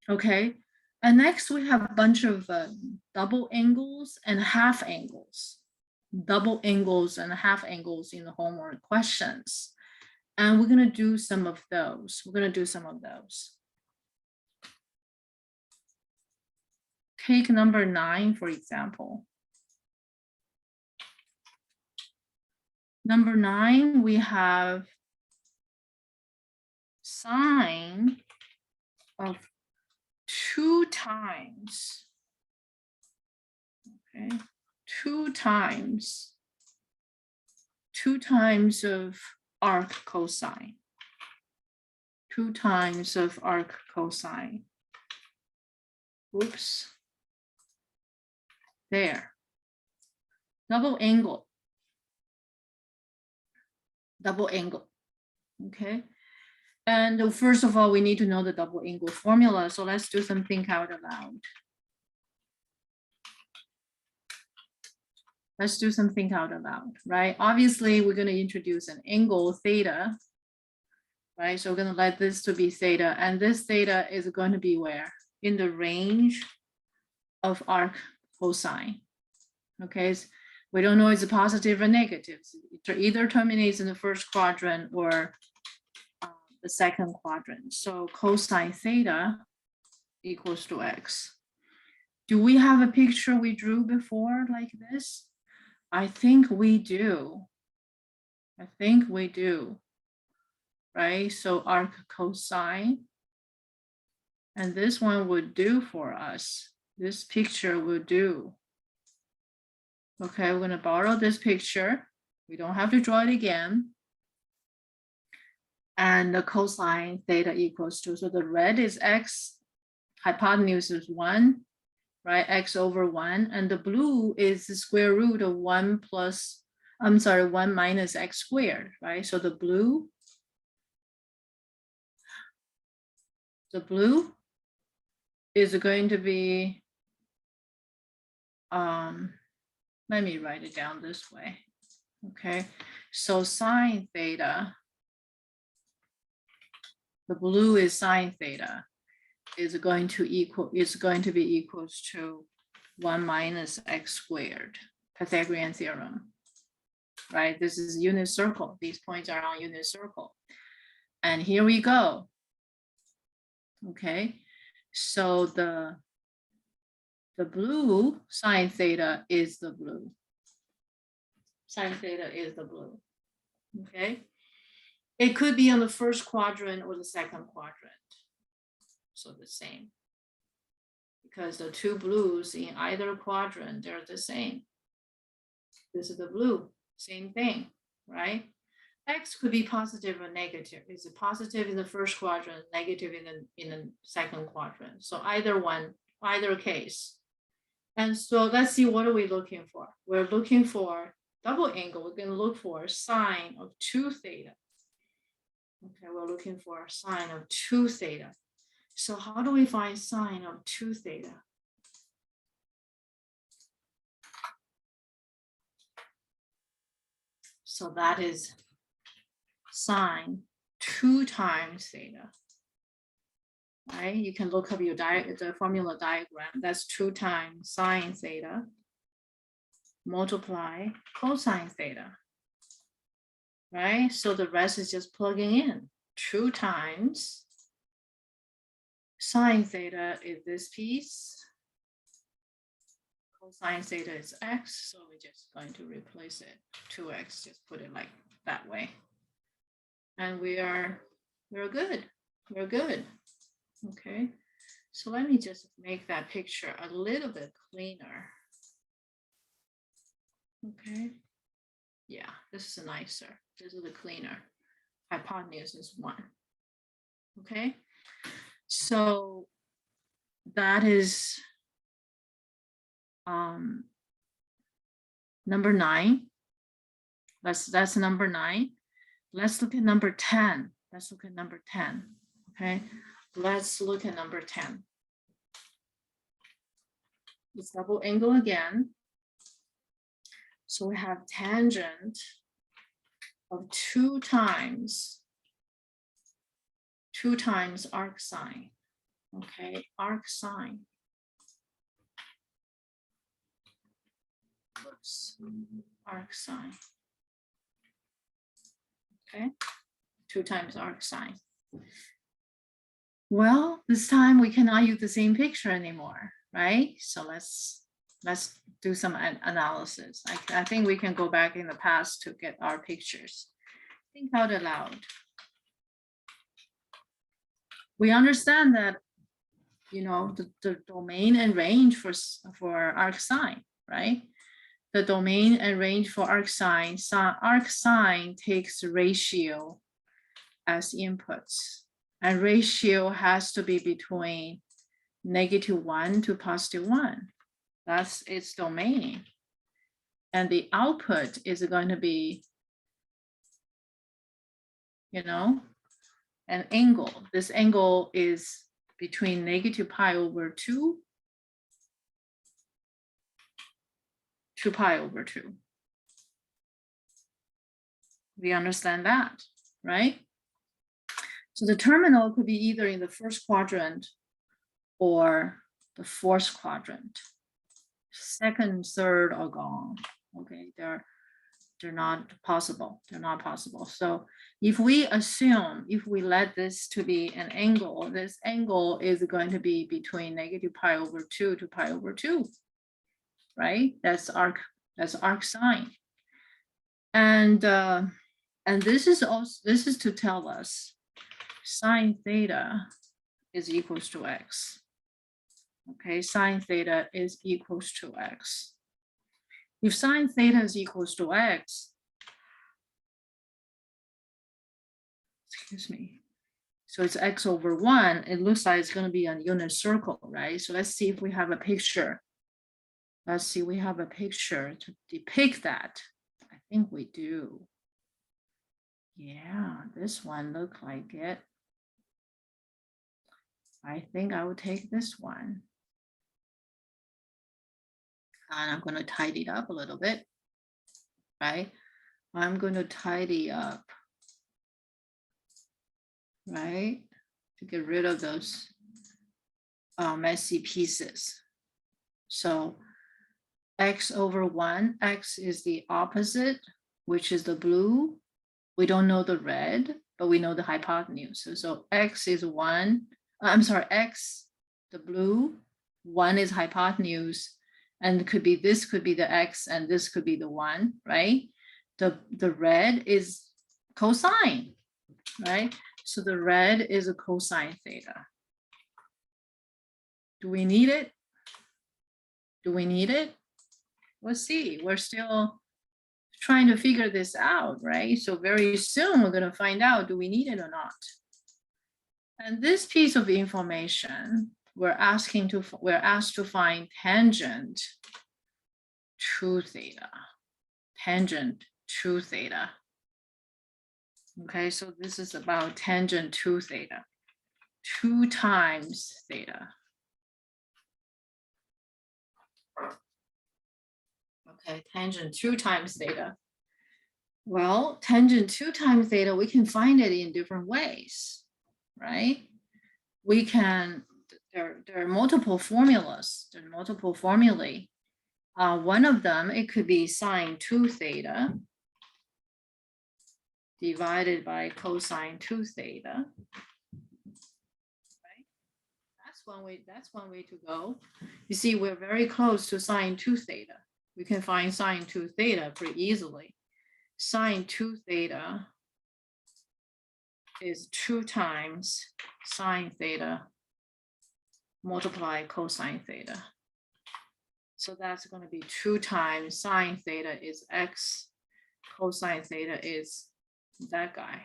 Okay. And next we have a bunch of double angles and half angles. Double angles and half angles in the homework questions. And we're going to do some of those. We're going to do some of those. Take number 9, for example. Number 9, we have sine of 2 times. Okay, 2 times of arc cosine. 2 times of arc cosine. Oops. There. Double angle. Double angle. Okay. And first of all, we need to know the double angle formula. So let's do some think out aloud. Let's do some think out aloud, right? Obviously, we're going to introduce an angle theta, right? So we're going to let this to be theta, and this theta is going to be where? In the range of arc cosine. Okay, so we don't know it's a positive or negative. It either terminates in the first quadrant or the second quadrant. So cosine theta equals to x. Do we have a picture we drew before like this? I think we do. I think we do. Right? So arc cosine. And this one would do for us. This picture will do. Okay, we're going to borrow this picture. We don't have to draw it again. And the cosine theta equals 2. So the red is x, hypotenuse is 1, right? X over 1. And the blue is the square root of 1 minus x squared, right? So the blue is going to be, let me write it down this way. Okay, so sine theta, the blue is sine theta, is going to be equals to 1 minus x squared, Pythagorean theorem, right? This is unit circle. These points are on unit circle. And here we go. Okay, so the blue sine theta is the blue. Sine theta is the blue. Okay, it could be on the first quadrant or the second quadrant. So the same, because the two blues in either quadrant, they're the same. This is the blue, same thing, right? X could be positive or negative. Is it positive in the first quadrant, negative in the second quadrant? So either one, either case. And so let's see, what are we looking for? We're looking for double angle. We're going to look for sine of 2 theta. Okay, we're looking for sine of 2 theta. So how do we find sine of 2 theta? So that is sine 2 times theta. Right? You can look up the formula diagram. That's 2 times sine theta multiply cosine theta. Right? So the rest is just plugging in. 2 times sine theta is this piece. Cosine theta is x, so we're just going to replace it. 2x, just put it like that way. And we're good. We're good. Okay. So let me just make that picture a little bit cleaner. Okay. Yeah, this is nicer. This is the cleaner. Hypotenuse is 1. Okay. So that is number 9. That's number 9. Let's look at number 10. Let's look at number 10. Okay. Let's look at number 10. It's double angle again. So we have tangent of 2 times arc sine. Okay, arc sine. Oops, arc sine. Okay, 2 times arc sine. Well, this time we cannot use the same picture anymore, right? So let's do some analysis. I think we can go back in the past to get our pictures. Think out aloud. We understand that, you know, the domain and range for arc sine, right? The domain and range for arc sine takes ratio as inputs, and ratio has to be between -1 to +1. That's its domain. And the output is going to be, you know, an angle. This angle is between -π/2 to π/2. We understand that, right? So the terminal could be either in the first quadrant or the fourth quadrant. Second, third are gone. Okay, they're not possible. They're not possible. So if we assume, if we let this to be an angle, this angle is going to be between -π/2 to π/2, right? That's arc sine. And this is to tell us sine theta is equals to x. Okay, sine theta is equals to x. If sine theta is equals to x, excuse me, so it's x over 1, it looks like it's going to be a unit circle, right? So let's see if we have a picture. Let's see, we have a picture to depict that. I think we do. Yeah, this one looks like it. I think I will take this one. And I'm going to tidy it up a little bit, right? I'm going to tidy up, right? To get rid of those messy pieces. So x over 1, x is the opposite, which is the blue. We don't know the red, but we know the hypotenuse. So x is 1, I'm sorry, x, the blue, 1 is hypotenuse, and this could be the x, and this could be the 1, right? The red is cosine, right? So the red is a cosine theta. Do we need it? Do we need it? Let's see. We're still trying to figure this out, right? So very soon we're going to find out, do we need it or not? And this piece of information, we're asked to find tangent to theta. Tangent to theta. Okay, so this is about tangent to theta. 2 times theta. Okay, tangent 2 times theta. Well, tangent 2 times theta, we can find it in different ways, right? We can, there are multiple formulas, there are multiple formulae. One of them, it could be sine 2 theta divided by cosine 2 theta. Right? That's one way to go. You see, we're very close to sine 2 theta. We can find sine 2 theta pretty easily. Sine 2 theta is 2 times sine theta multiply cosine theta. So that's going to be 2 times sine theta is x, cosine theta is that guy,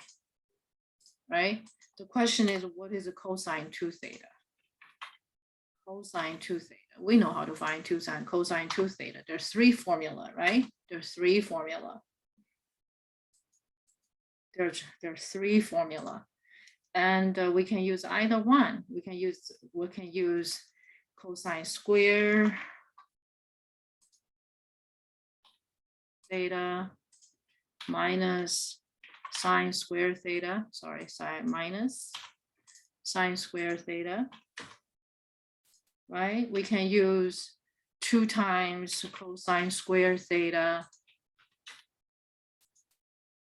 right? The question is, what is a cosine 2 theta? Cosine 2 theta. We know how to find cosine 2 theta. There's 3 formula, right? There's 3 formula. There's 3 formula. And we can use either one. We can use cosine square theta minus sine squared theta, sorry, sine minus sine squared theta, right? We can use 2 times cosine squared theta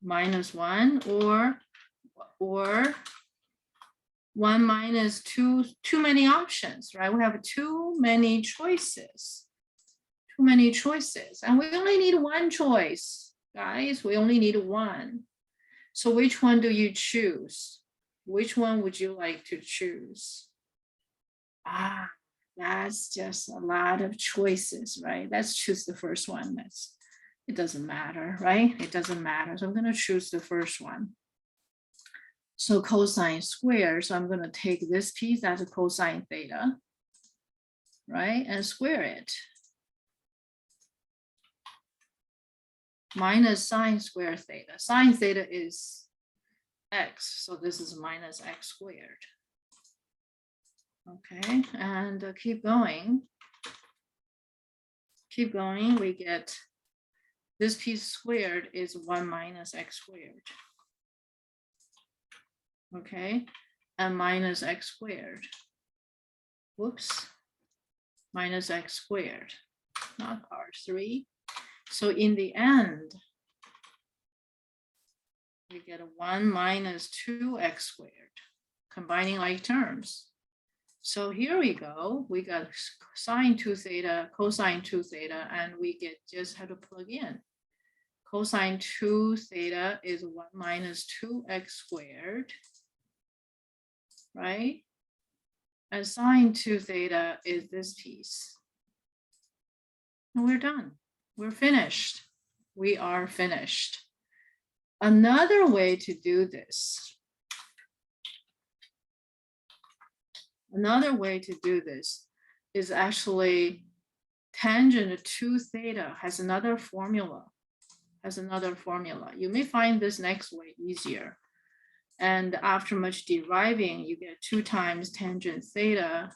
minus 1, or 1 minus 2, too many options, right? We have too many choices, and we only need one choice, guys. We only need one. So which one do you choose? Which one would you like to choose? Ah, that's just a lot of choices, right? Let's choose the first one. It doesn't matter, right? It doesn't matter. So I'm going to choose the first one. So cosine squared. So I'm going to take this piece as a cosine theta, right? And square it. Minus sine squared theta. Sine theta is x. So this is minus x squared. Okay, and keep going. Keep going. We get this piece squared is 1 minus x squared. Okay, and minus x squared. Whoops. Minus x squared, not part 3. So in the end, we get a 1 minus 2x squared, combining like terms. So here we go. We got sine 2 theta, cosine 2 theta, and we get just how to plug in. Cosine 2 theta is 1 minus 2x squared, right? And sine 2 theta is this piece. And we're done. We're finished. We are finished. Another way to do this. Another way to do this is actually tangent 2 theta has another formula. You may find this next way easier. And after much deriving, you get 2 times tangent theta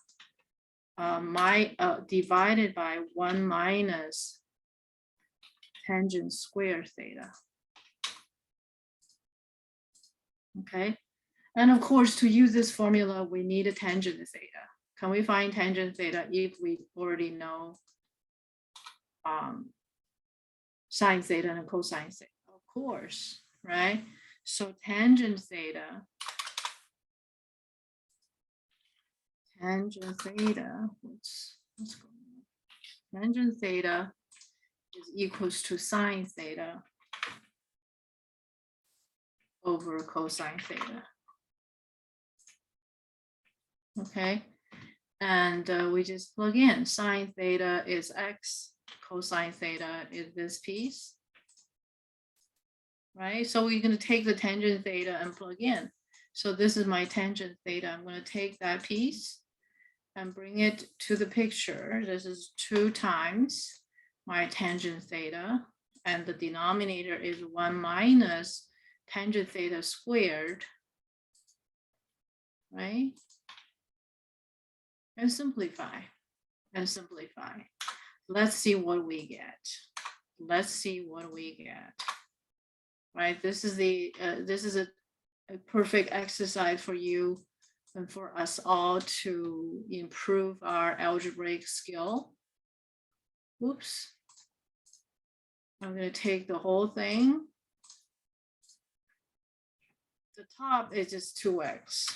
divided by 1 minus tangent squared theta. Okay, and of course, to use this formula, we need a tangent theta. Can we find tangent theta if we already know sine theta and cosine theta? Of course, right? So tangent theta, what's going on? Tangent theta is equals to sine theta over cosine theta. Okay, and we just plug in sine theta is x, cosine theta is this piece, right? So we're going to take the tangent theta and plug in. So this is my tangent theta. I'm going to take that piece and bring it to the picture. This is 2 times my tangent theta, and the denominator is 1 minus tangent theta squared, right? And simplify, Let's see what we get. Right, this is a perfect exercise for you and for us all to improve our algebraic skill. Oops. I'm going to take the whole thing. The top is just 2x.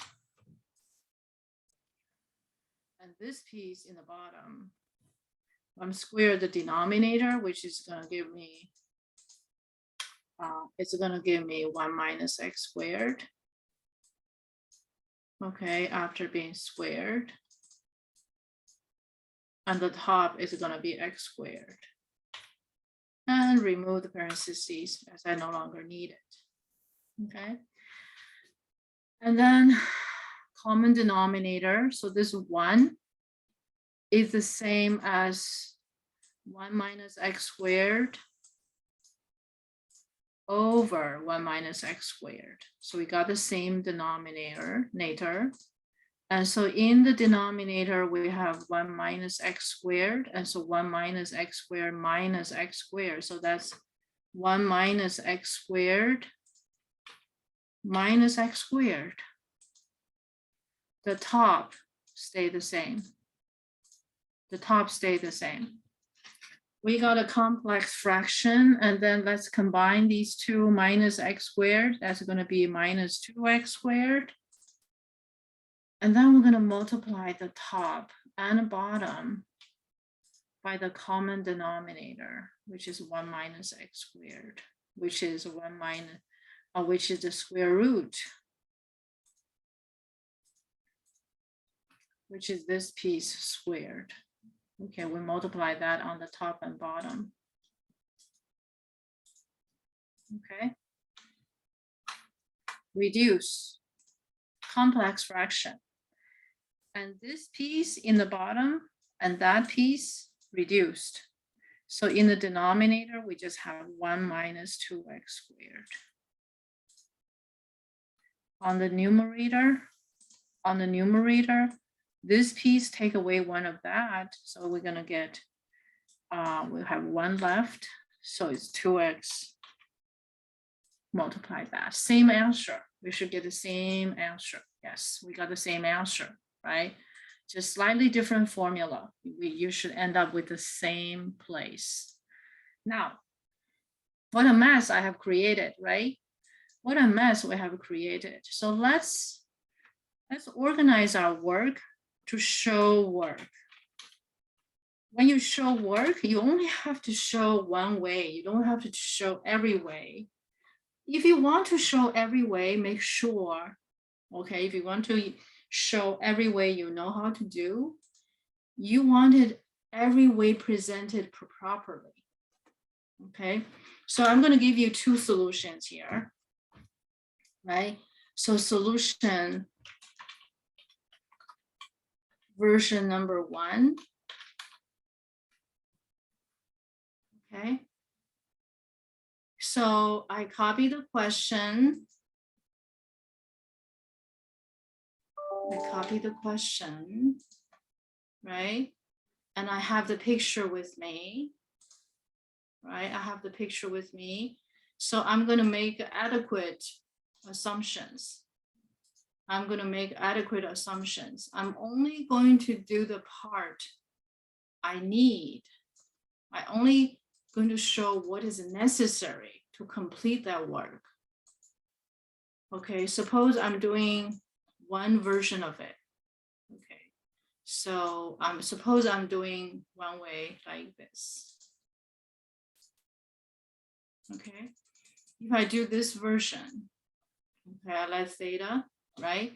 And this piece in the bottom, I'm square the denominator, which is going to give me, it's going to give me 1 minus x squared. Okay, after being squared. And the top is going to be x squared. And remove the parentheses as I no longer need it. Okay. And then common denominator. So this 1 is the same as 1 minus x squared over 1 minus x squared. So we got the same denominator. And so in the denominator, we have 1 minus x squared. And so 1 minus x squared minus x squared. So that's 1 minus x squared minus x squared. The top stay the same. The top stay the same. We got a complex fraction, and then let's combine these two minus x squared. That's going to be minus 2x squared. And then we're going to multiply the top and bottom by the common denominator, which is 1 minus x squared, which is which is the square root, which is this piece squared. Okay, we multiply that on the top and bottom. Okay. Reduce complex fraction. And this piece in the bottom and that piece reduced. So in the denominator, we just have 1 minus 2x squared. On the numerator, this piece take away one of that. So we're gonna get, we'll have 1 left. So it's 2x multiply that. Same answer. We should get the same answer. Yes, we got the same answer, right? Just slightly different formula. You should end up with the same place. Now, what a mess I have created, right? What a mess we have created. So let's organize our work to show work. When you show work, you only have to show one way. You don't have to show every way. If you want to show every way, make sure, okay, if you want to show every way you know how to do, you wanted every way presented properly, okay? So I'm going to give you 2 solutions here, right? So solution version number 1, okay? So I copy the question. Right? And I have the picture with me, right? I have the picture with me. So I'm going to make adequate assumptions. I'm only going to do the part I need. I only going to show what is necessary to complete that work. Okay, suppose I'm doing one version of it. Okay, so suppose I'm doing one way like this. Okay, if I do this version, okay, I let theta, right?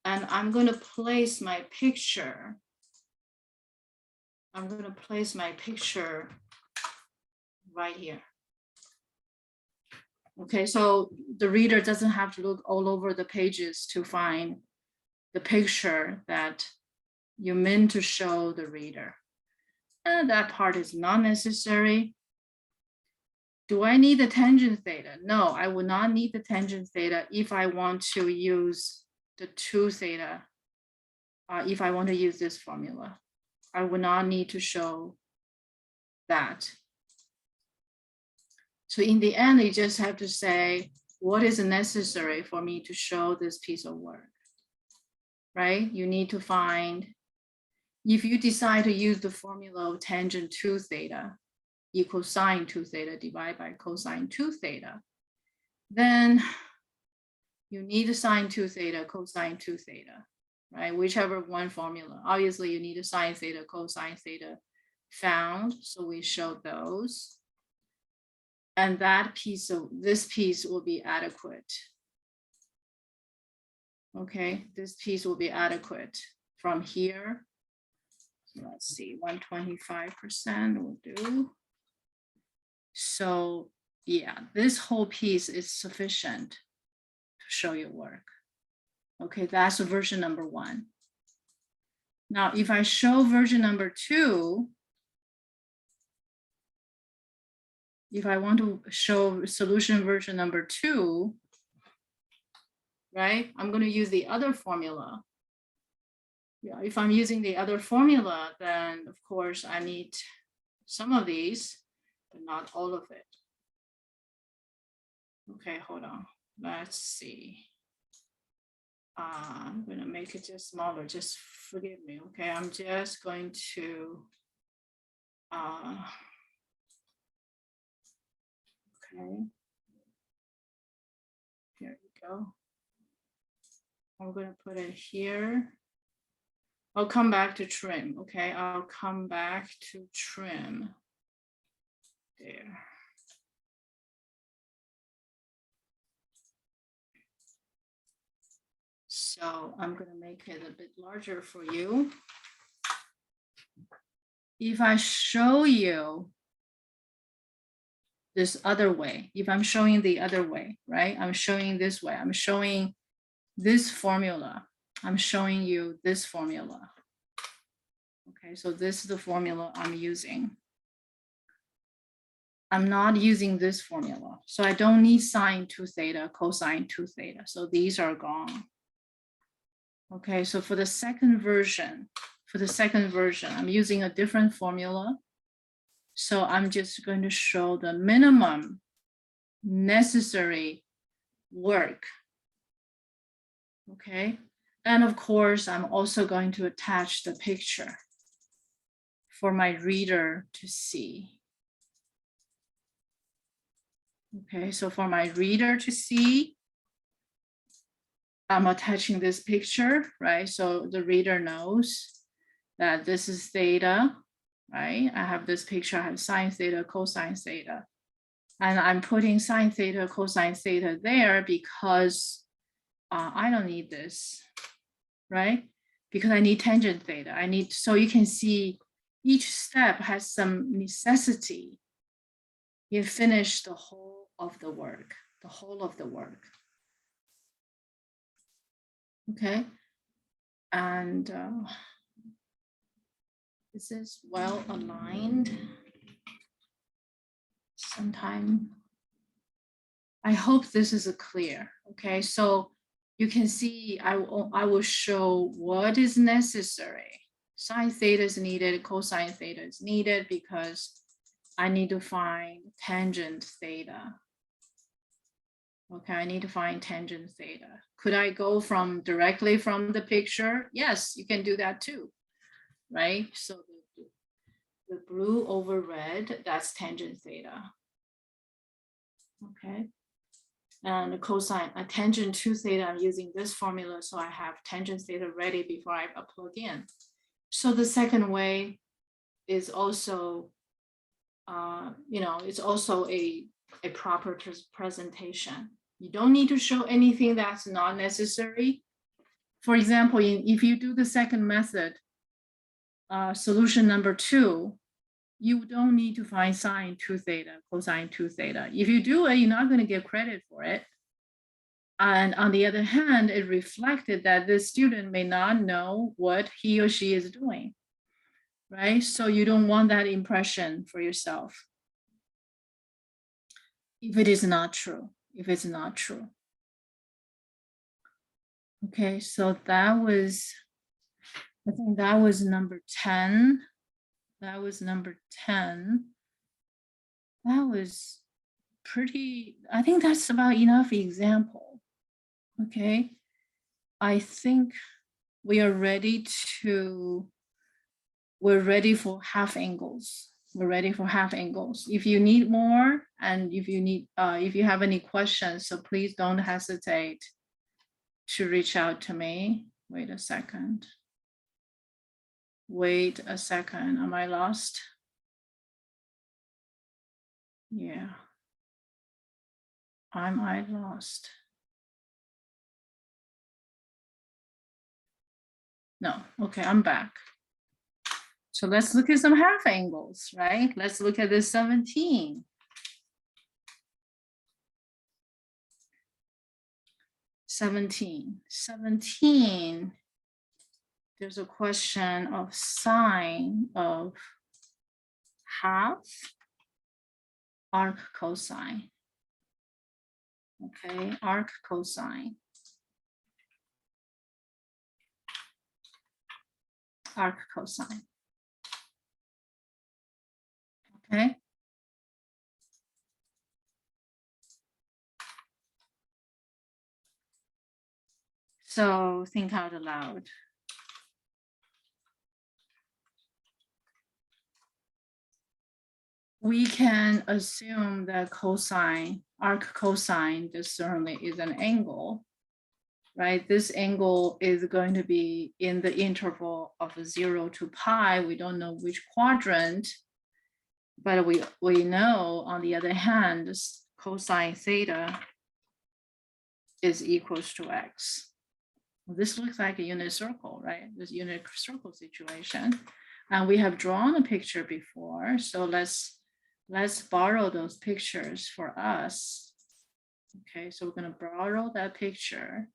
And I'm going to place my picture. I'm going to place my picture right here. Okay, so the reader doesn't have to look all over the pages to find the picture that you meant to show the reader. And that part is not necessary. Do I need the tangent theta? No, I will not need the tangent theta if I want to use the 2 theta. If I want to use this formula, I will not need to show that. So in the end, you just have to say, what is necessary for me to show this piece of work, right? You need to find, if you decide to use the formula of tangent 2 theta equals sine 2 theta divided by cosine 2 theta, then you need a sine 2 theta, cosine 2 theta, right? Whichever one formula. Obviously, you need a sine theta, cosine theta found. So we showed those. And that piece of this piece will be adequate. Okay, this piece will be adequate from here. Let's see, 125% will do. So yeah, this whole piece is sufficient to show your work. Okay, that's version number 1. Now, if I show version number 2, if I want to show solution version number 2, right, I'm going to use the other formula. Yeah, if I'm using the other formula, then of course I need some of these, but not all of it. Okay, hold on. Let's see. I'm gonna make it just smaller. Just forgive me. Okay, I'm just going to. Okay. Here we go. I'm gonna put it here. I'll come back to trim. Okay, I'll come back to trim. There. So I'm going to make it a bit larger for you. If I show you this other way, if I'm showing the other way, right? I'm showing this way. I'm showing this formula. I'm showing you this formula. Okay, so this is the formula I'm using. I'm not using this formula. So I don't need sine 2 theta, cosine 2 theta. So these are gone. Okay, so for the second version, I'm using a different formula. So I'm just going to show the minimum necessary work. Okay, and of course, I'm also going to attach the picture for my reader to see. Okay, so for my reader to see, I'm attaching this picture, right? So the reader knows that this is theta, right? I have this picture, I have sine theta, cosine theta. And I'm putting sine theta, cosine theta there because I don't need this, right? Because I need tangent theta. So you can see each step has some necessity. You finish the whole of the work, Okay. And this is well aligned. Sometime. I hope this is clear. Okay, so you can see I will show what is necessary. Sine theta is needed, cosine theta is needed because I need to find tangent theta. Okay, I need to find tangent theta. Could I go directly from the picture? Yes, you can do that too, right? So the blue over red, that's tangent theta. Okay. And the cosine, a tangent 2 theta, I'm using this formula, so I have tangent theta ready before I plug in. So the second way is also, it's also a proper presentation. You don't need to show anything that's not necessary. For example, if you do the second method, solution number 2, you don't need to find sine 2 theta, cosine 2 theta. If you do it, you're not going to get credit for it. And on the other hand, it reflected that the student may not know what he or she is doing, right? So you don't want that impression for yourself. If it is not true, Okay, so I think that was number 10. That was pretty, I think that's about enough example. Okay, I think we're ready for half angles. If you need more, and if you have any questions, so please don't hesitate to reach out to me. Wait a second. Am I lost? Yeah. Am I lost? No. Okay, I'm back. So let's look at some half angles, right? Let's look at this 17. 17. There's a question of sine of half arc cosine. Okay, arc cosine. Okay. So think out loud. We can assume that cosine, arc cosine, this certainly is an angle, right? This angle is going to be in the interval of 0 to pi. We don't know which quadrant, but we know, on the other hand, cosine theta is equals to x. This looks like a unit circle, right? This unit circle situation. And we have drawn a picture before, so let's borrow those pictures for us. Okay, so we're going to borrow that picture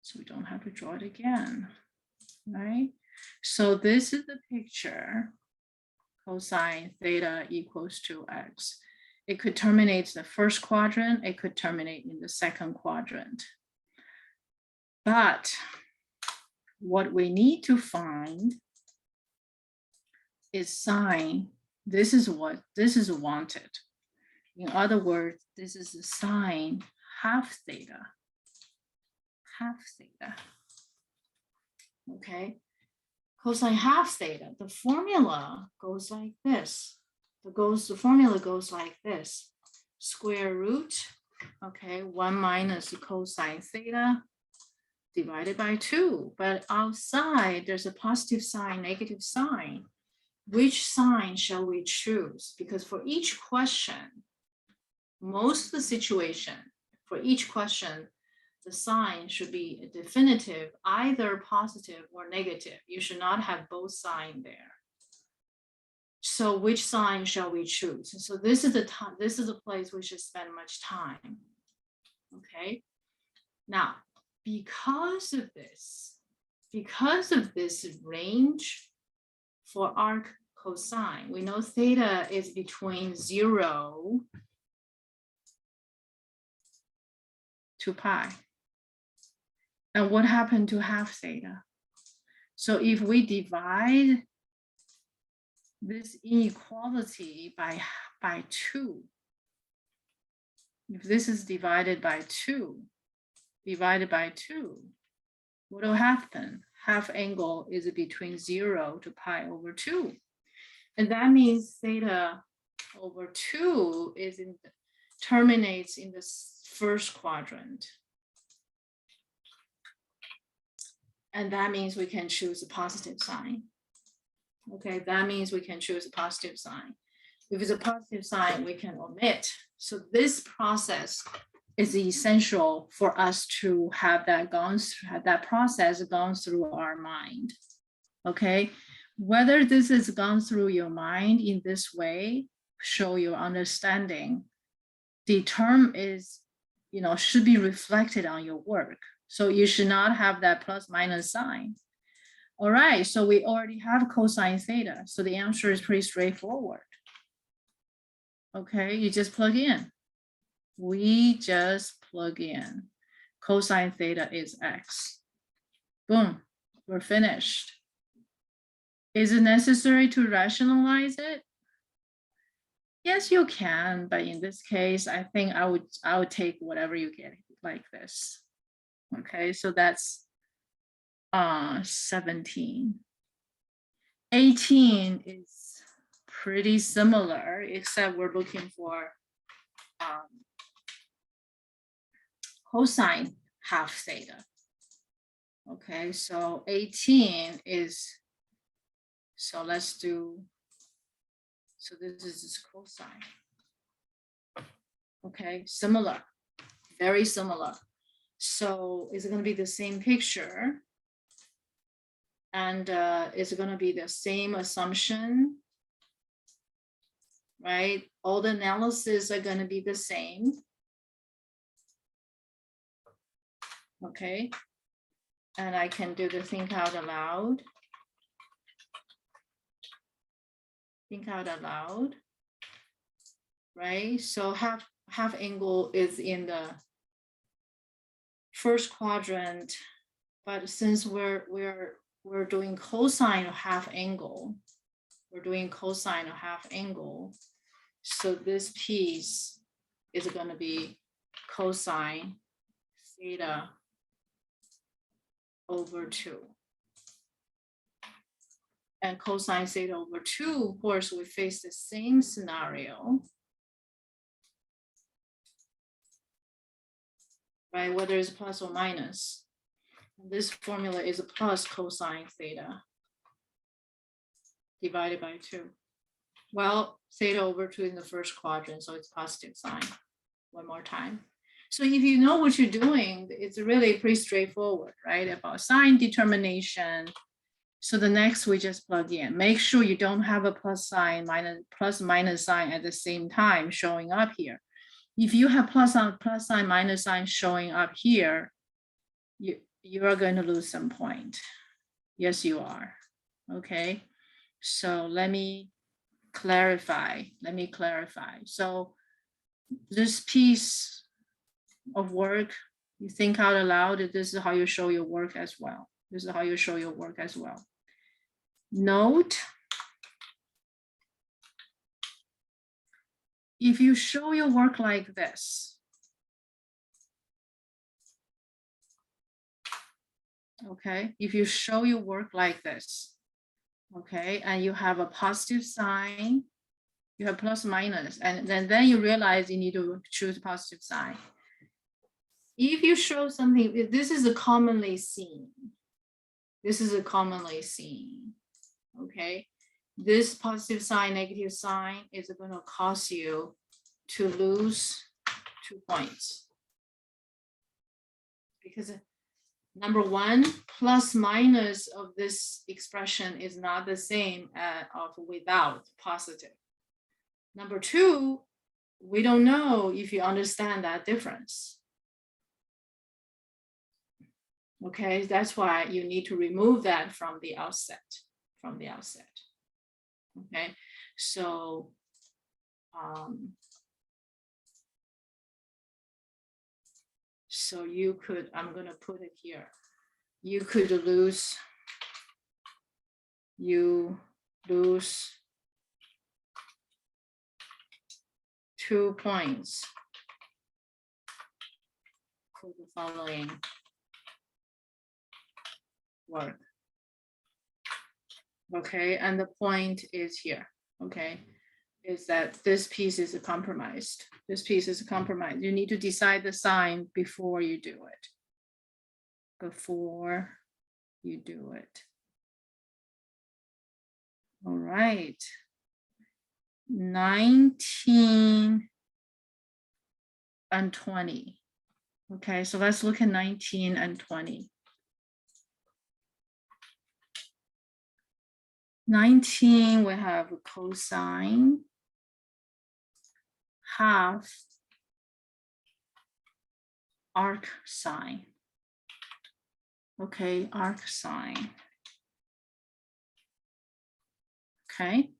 so we don't have to draw it again, right? So this is the picture, cosine theta equals to x. It could terminate in the first quadrant, it could terminate in the second quadrant. But what we need to find is sine. This is wanted. In other words, this is the sine half theta. Okay, cosine half theta, the formula goes like this. The formula goes like this. Square root, okay, 1 minus cosine theta divided by 2. But outside, there's a positive sign, negative sign. Which sign shall we choose? Because for each question, most of the situation, for each question, the sign should be a definitive, either positive or negative. You should not have both signs there. So which sign shall we choose? So this is the place we should spend much time. Okay. Now, because of this range for arc cosine, we know theta is between 0 to pi. And what happened to half theta? So if we divide this inequality by 2, if this is divided by 2, what will happen? Half angle is between 0 to pi over 2. And that means theta over 2 is terminates in the first quadrant. And that means we can choose a positive sign. Okay, that means we can choose a positive sign. If it's a positive sign, we can omit. So this process is essential for us to have that process gone through our mind. Okay, whether this has gone through your mind in this way, show your understanding. The term is, should be reflected on your work. So you should not have that plus minus sign. All right, so we already have cosine theta. So the answer is pretty straightforward. Okay, you just plug in. We just plug in. Cosine theta is x. Boom, we're finished. Is it necessary to rationalize it? Yes, you can, but in this case, I think I would take whatever you get like this. Okay, so that's 17. 18 is pretty similar, except we're looking for cosine half theta. Okay, so 18 is, so let's do, so this is cosine. Okay, similar, very similar. So it's going to be the same picture. And it's going to be the same assumption, right? All the analysis are going to be the same. Okay. And I can do the think out aloud. Think out aloud, right? So half angle is in the first quadrant, but since we're doing cosine of half angle, so this piece is going to be cosine theta over 2. And cosine theta over 2, of course, we face the same scenario, right? Whether it's plus or minus. This formula is a plus cosine theta divided by 2. Well, theta over 2 in the first quadrant, so it's positive sign. One more time. So if you know what you're doing, it's really pretty straightforward, right? About sign determination. So the next we just plug in. Make sure you don't have a plus minus sign at the same time showing up here. If you have plus sign, minus sign showing up here, you are going to lose some point. Yes, you are. Okay. So let me clarify. So this piece of work, you think out loud, this is how you show your work as well. Note, if you show your work like this, okay, if you show your work like this, okay, and you have a positive sign, you have plus minus, and then you realize you need to choose positive sign. If you show something, this is a commonly seen. Okay. This positive sign, negative sign is going to cause you to lose 2 points. Because number one, plus minus of this expression is not the same of without positive. Number two, we don't know if you understand that difference. Okay, that's why you need to remove that from the outset. Okay, so so you could, I'm going to put it here. You could lose 2 points for the following work. Okay, and the point is here, okay, is that this piece is compromised. You need to decide the sign before you do it. All right. 19 and 20. Okay, so let's look at 19 and 20. 19, we have cosine half arc sine. Okay, arc sine. Okay.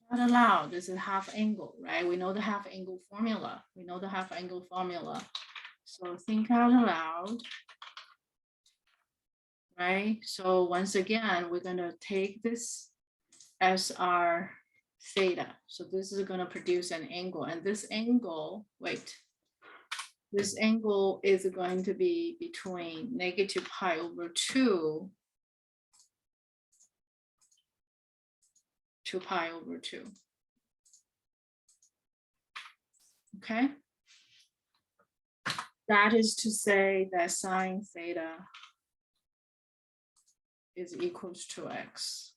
Out aloud, this is half angle, right? We know the half angle formula. So think out loud. Right? So once again, we're going to take this as our theta. So this is going to produce an angle, and this angle, this angle is going to be between negative pi over 2 to pi over 2. Okay? That is to say that sine theta is equals to x.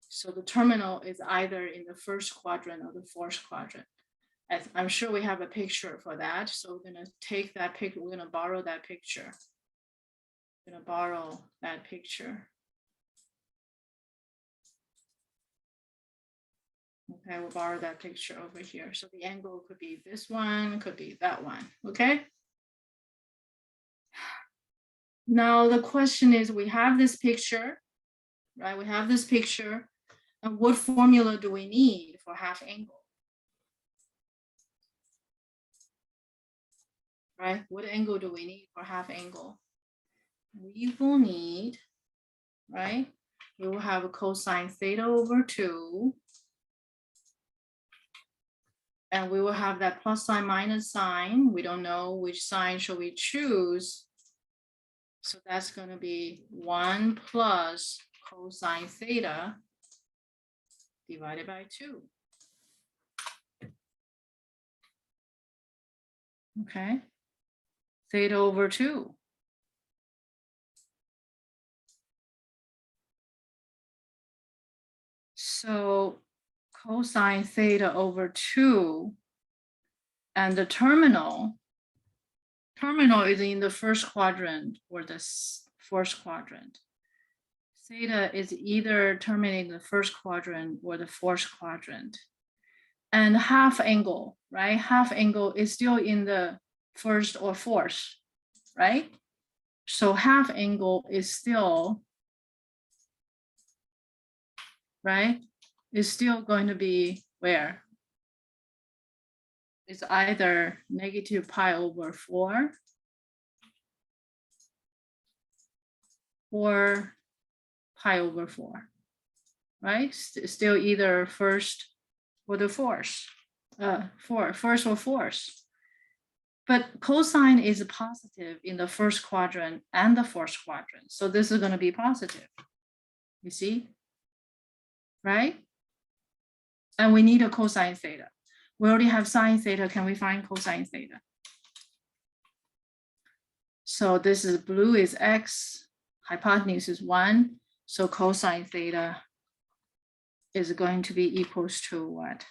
So the terminal is either in the first quadrant or the fourth quadrant. As I'm sure we have a picture for that. So we're going to take that picture. We're going to borrow that picture. Okay, we'll borrow that picture over here. So the angle could be this one, could be that one. Okay. Now the question is, we have this picture, right? And what formula do we need for half angle? Right? What angle do we need for half angle? We will need, right? We will have a cosine theta over 2 And we will have that plus sign, minus sign. We don't know which sign should we choose. So that's going to be 1 plus cosine theta divided by 2. Okay. Theta over 2. So cosine theta over 2, and the terminal is in the first quadrant or the fourth quadrant. Theta is either terminating the first quadrant or the fourth quadrant. And half angle, right? Half angle is still in the first or fourth, right? So half angle is still, right? Is still going to be where? It's either negative pi over 4 or pi over 4, right? Still either first or the fourth, first or fourth. But cosine is positive in the first quadrant and the fourth quadrant. So this is going to be positive. You see? Right? And we need a cosine theta. We already have sine theta. Can we find cosine theta? So this is blue is x, hypotenuse is 1. So cosine theta is going to be equals to what?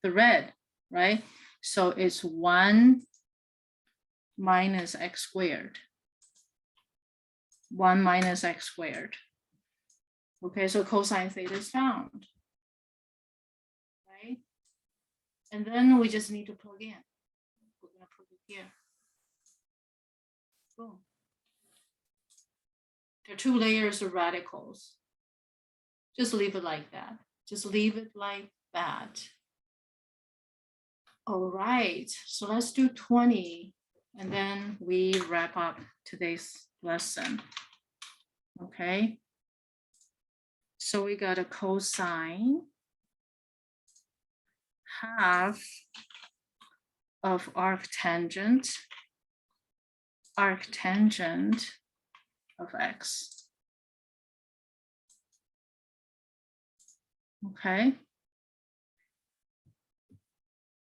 The red, right? So it's 1 minus x squared. 1 minus x squared. Okay, so cosine theta is found. Right? And then we just need to plug in. We're going to put it here. Boom. There are 2 layers of radicals. Just leave it like that. Just leave it like that. All right, so let's do 20, and then we wrap up today's lesson. Okay. So we got a cosine half of arctangent of x. Okay.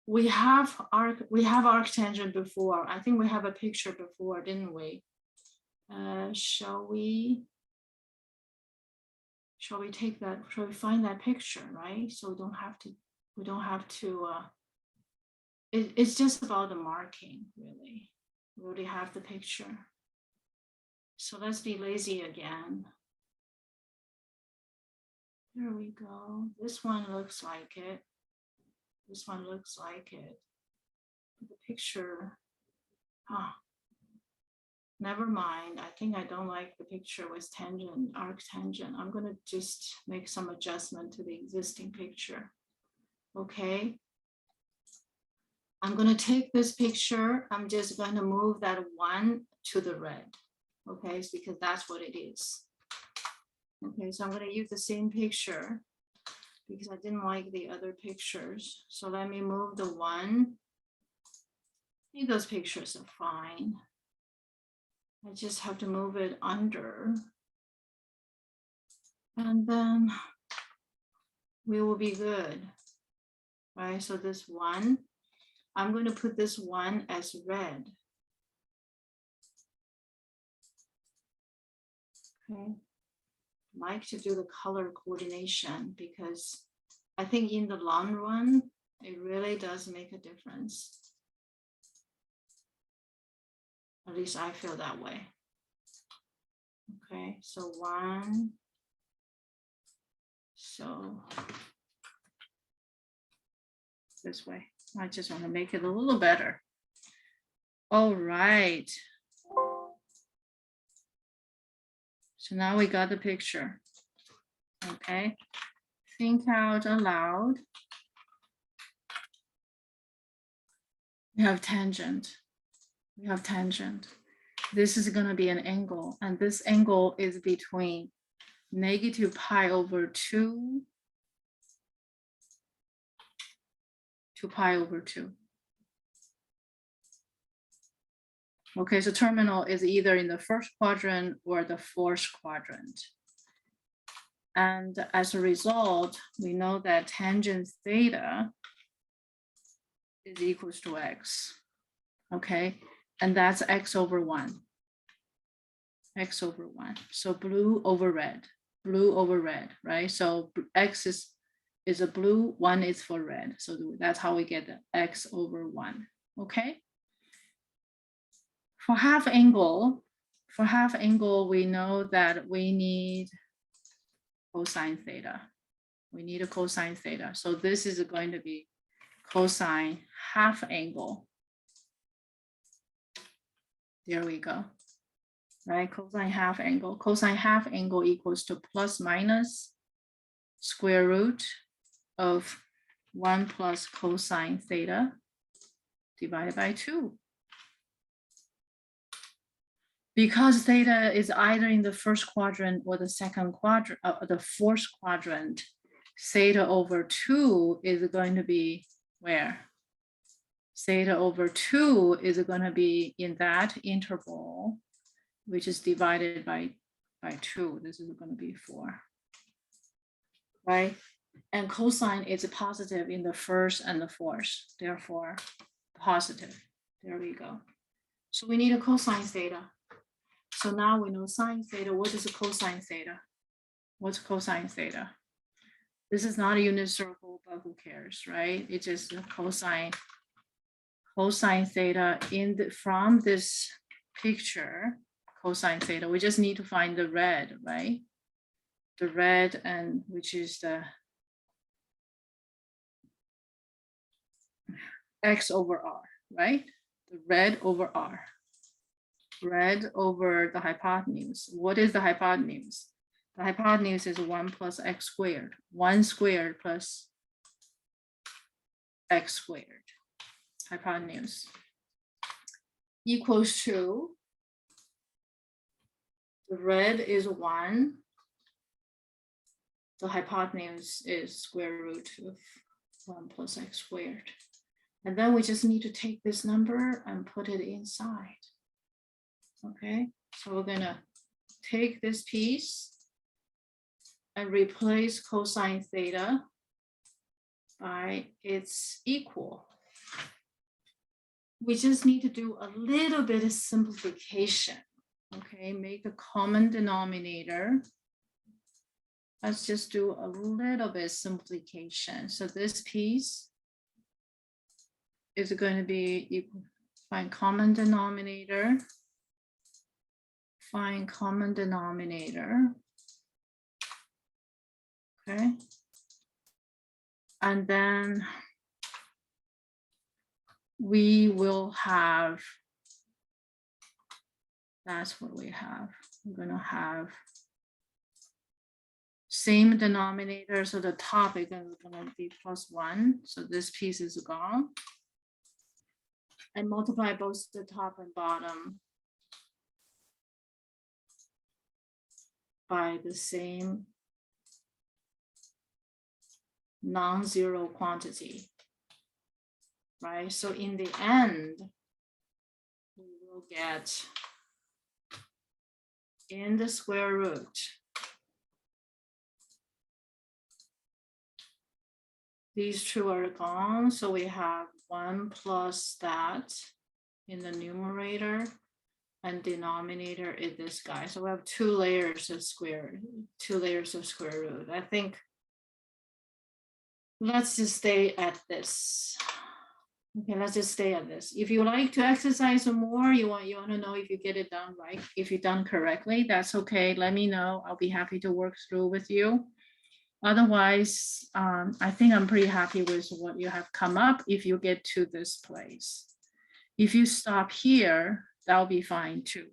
We have arctangent before. I think we have a picture before, didn't we? Shall we take that? Shall we find that picture, right? So we don't have to. It's just about the marking, really. We already have the picture. So let's be lazy again. There we go. This one looks like it. This one looks like it. The picture, never mind. I think I don't like the picture with tangent, arctangent. I'm gonna just make some adjustment to the existing picture. Okay. I'm gonna take this picture. I'm just gonna move that 1 to the red. Okay, it's because that's what it is. Okay, so I'm gonna use the same picture because I didn't like the other pictures. So let me move the 1. I think those pictures are fine. I just have to move it under. And then we will be good. Right, so this 1, I'm going to put this 1 as red. Okay. I like to do the color coordination because I think in the long run, it really does make a difference. At least I feel that way. Okay, so 1. So this way. I just want to make it a little better. All right. So now we got the picture. Okay. Think out aloud. We have tangent. We have tangent. This is going to be an angle, and this angle is between negative pi over 2 2 pi over 2. Okay, so terminal is either in the first quadrant or the fourth quadrant. And as a result, we know that tangent theta is equals to x. Okay, and that's x over 1. X over 1. So blue over red, right? So x is a blue, 1 is for red. So that's how we get the x over 1. Okay. For half angle, we know that we need cosine theta. We need a cosine theta. So this is going to be cosine half angle. There we go. Right, cosine half angle. Cosine half angle equals to plus minus square root of 1 plus cosine theta divided by 2. Because theta is either in the first quadrant or the second quadrant, the fourth quadrant, theta over 2 is going to be where? Theta over 2 is going to be in that interval, which is divided by 2. This is going to be 4, right? And cosine is positive in the first and the fourth, therefore positive. There we go. So we need a cosine theta. So now we know sine theta. What is a cosine theta? What's cosine theta? This is not a unit circle, but who cares, right? It's just a cosine theta from this picture. Cosine theta, we just need to find the red, right? The red, and which is the x over r, right? The red over r. Red over the hypotenuse. What is the hypotenuse? The hypotenuse is 1 plus x squared. 1 squared plus x squared. Hypotenuse equals to, the red is 1. The hypotenuse is square root of 1 plus x squared. And then we just need to take this number and put it inside. Okay, so we're gonna take this piece and replace cosine theta by its equal. We just need to do a little bit of simplification. Okay, make a common denominator. Let's just do a little bit of simplification. So this piece is going to be equal. Find common denominator. Find common denominator. Okay. And then we will have, that's what we have. We're going to have same denominator. So the top is going to be plus 1. So this piece is gone. And multiply both the top and bottom by the same non-zero quantity, right? So in the end, we will get in the square root, these two are gone. So we have 1 plus that in the numerator, and denominator is this guy. So we have 2 layers of square root. I think let's just stay at this. Okay, let's just stay at this. If you like to exercise some more, you want to know if you get it done right, if you done correctly, that's okay. Let me know. I'll be happy to work through with you. Otherwise, I think I'm pretty happy with what you have come up if you get to this place. If you stop here, that'll be fine too.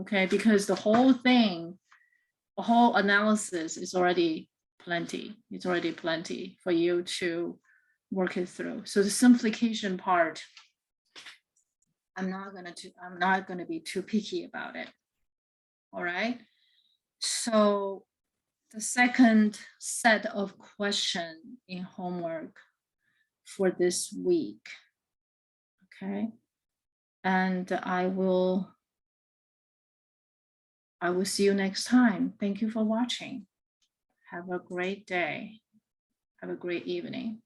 Okay, because the whole thing, the whole analysis is already plenty. It's already plenty for you to work it through. So the simplification part, I'm not gonna be too picky about it. All right. So the second set of questions in homework for this week. Okay, and I will see you next time. Thank you for watching. Have a great day. Have a great evening.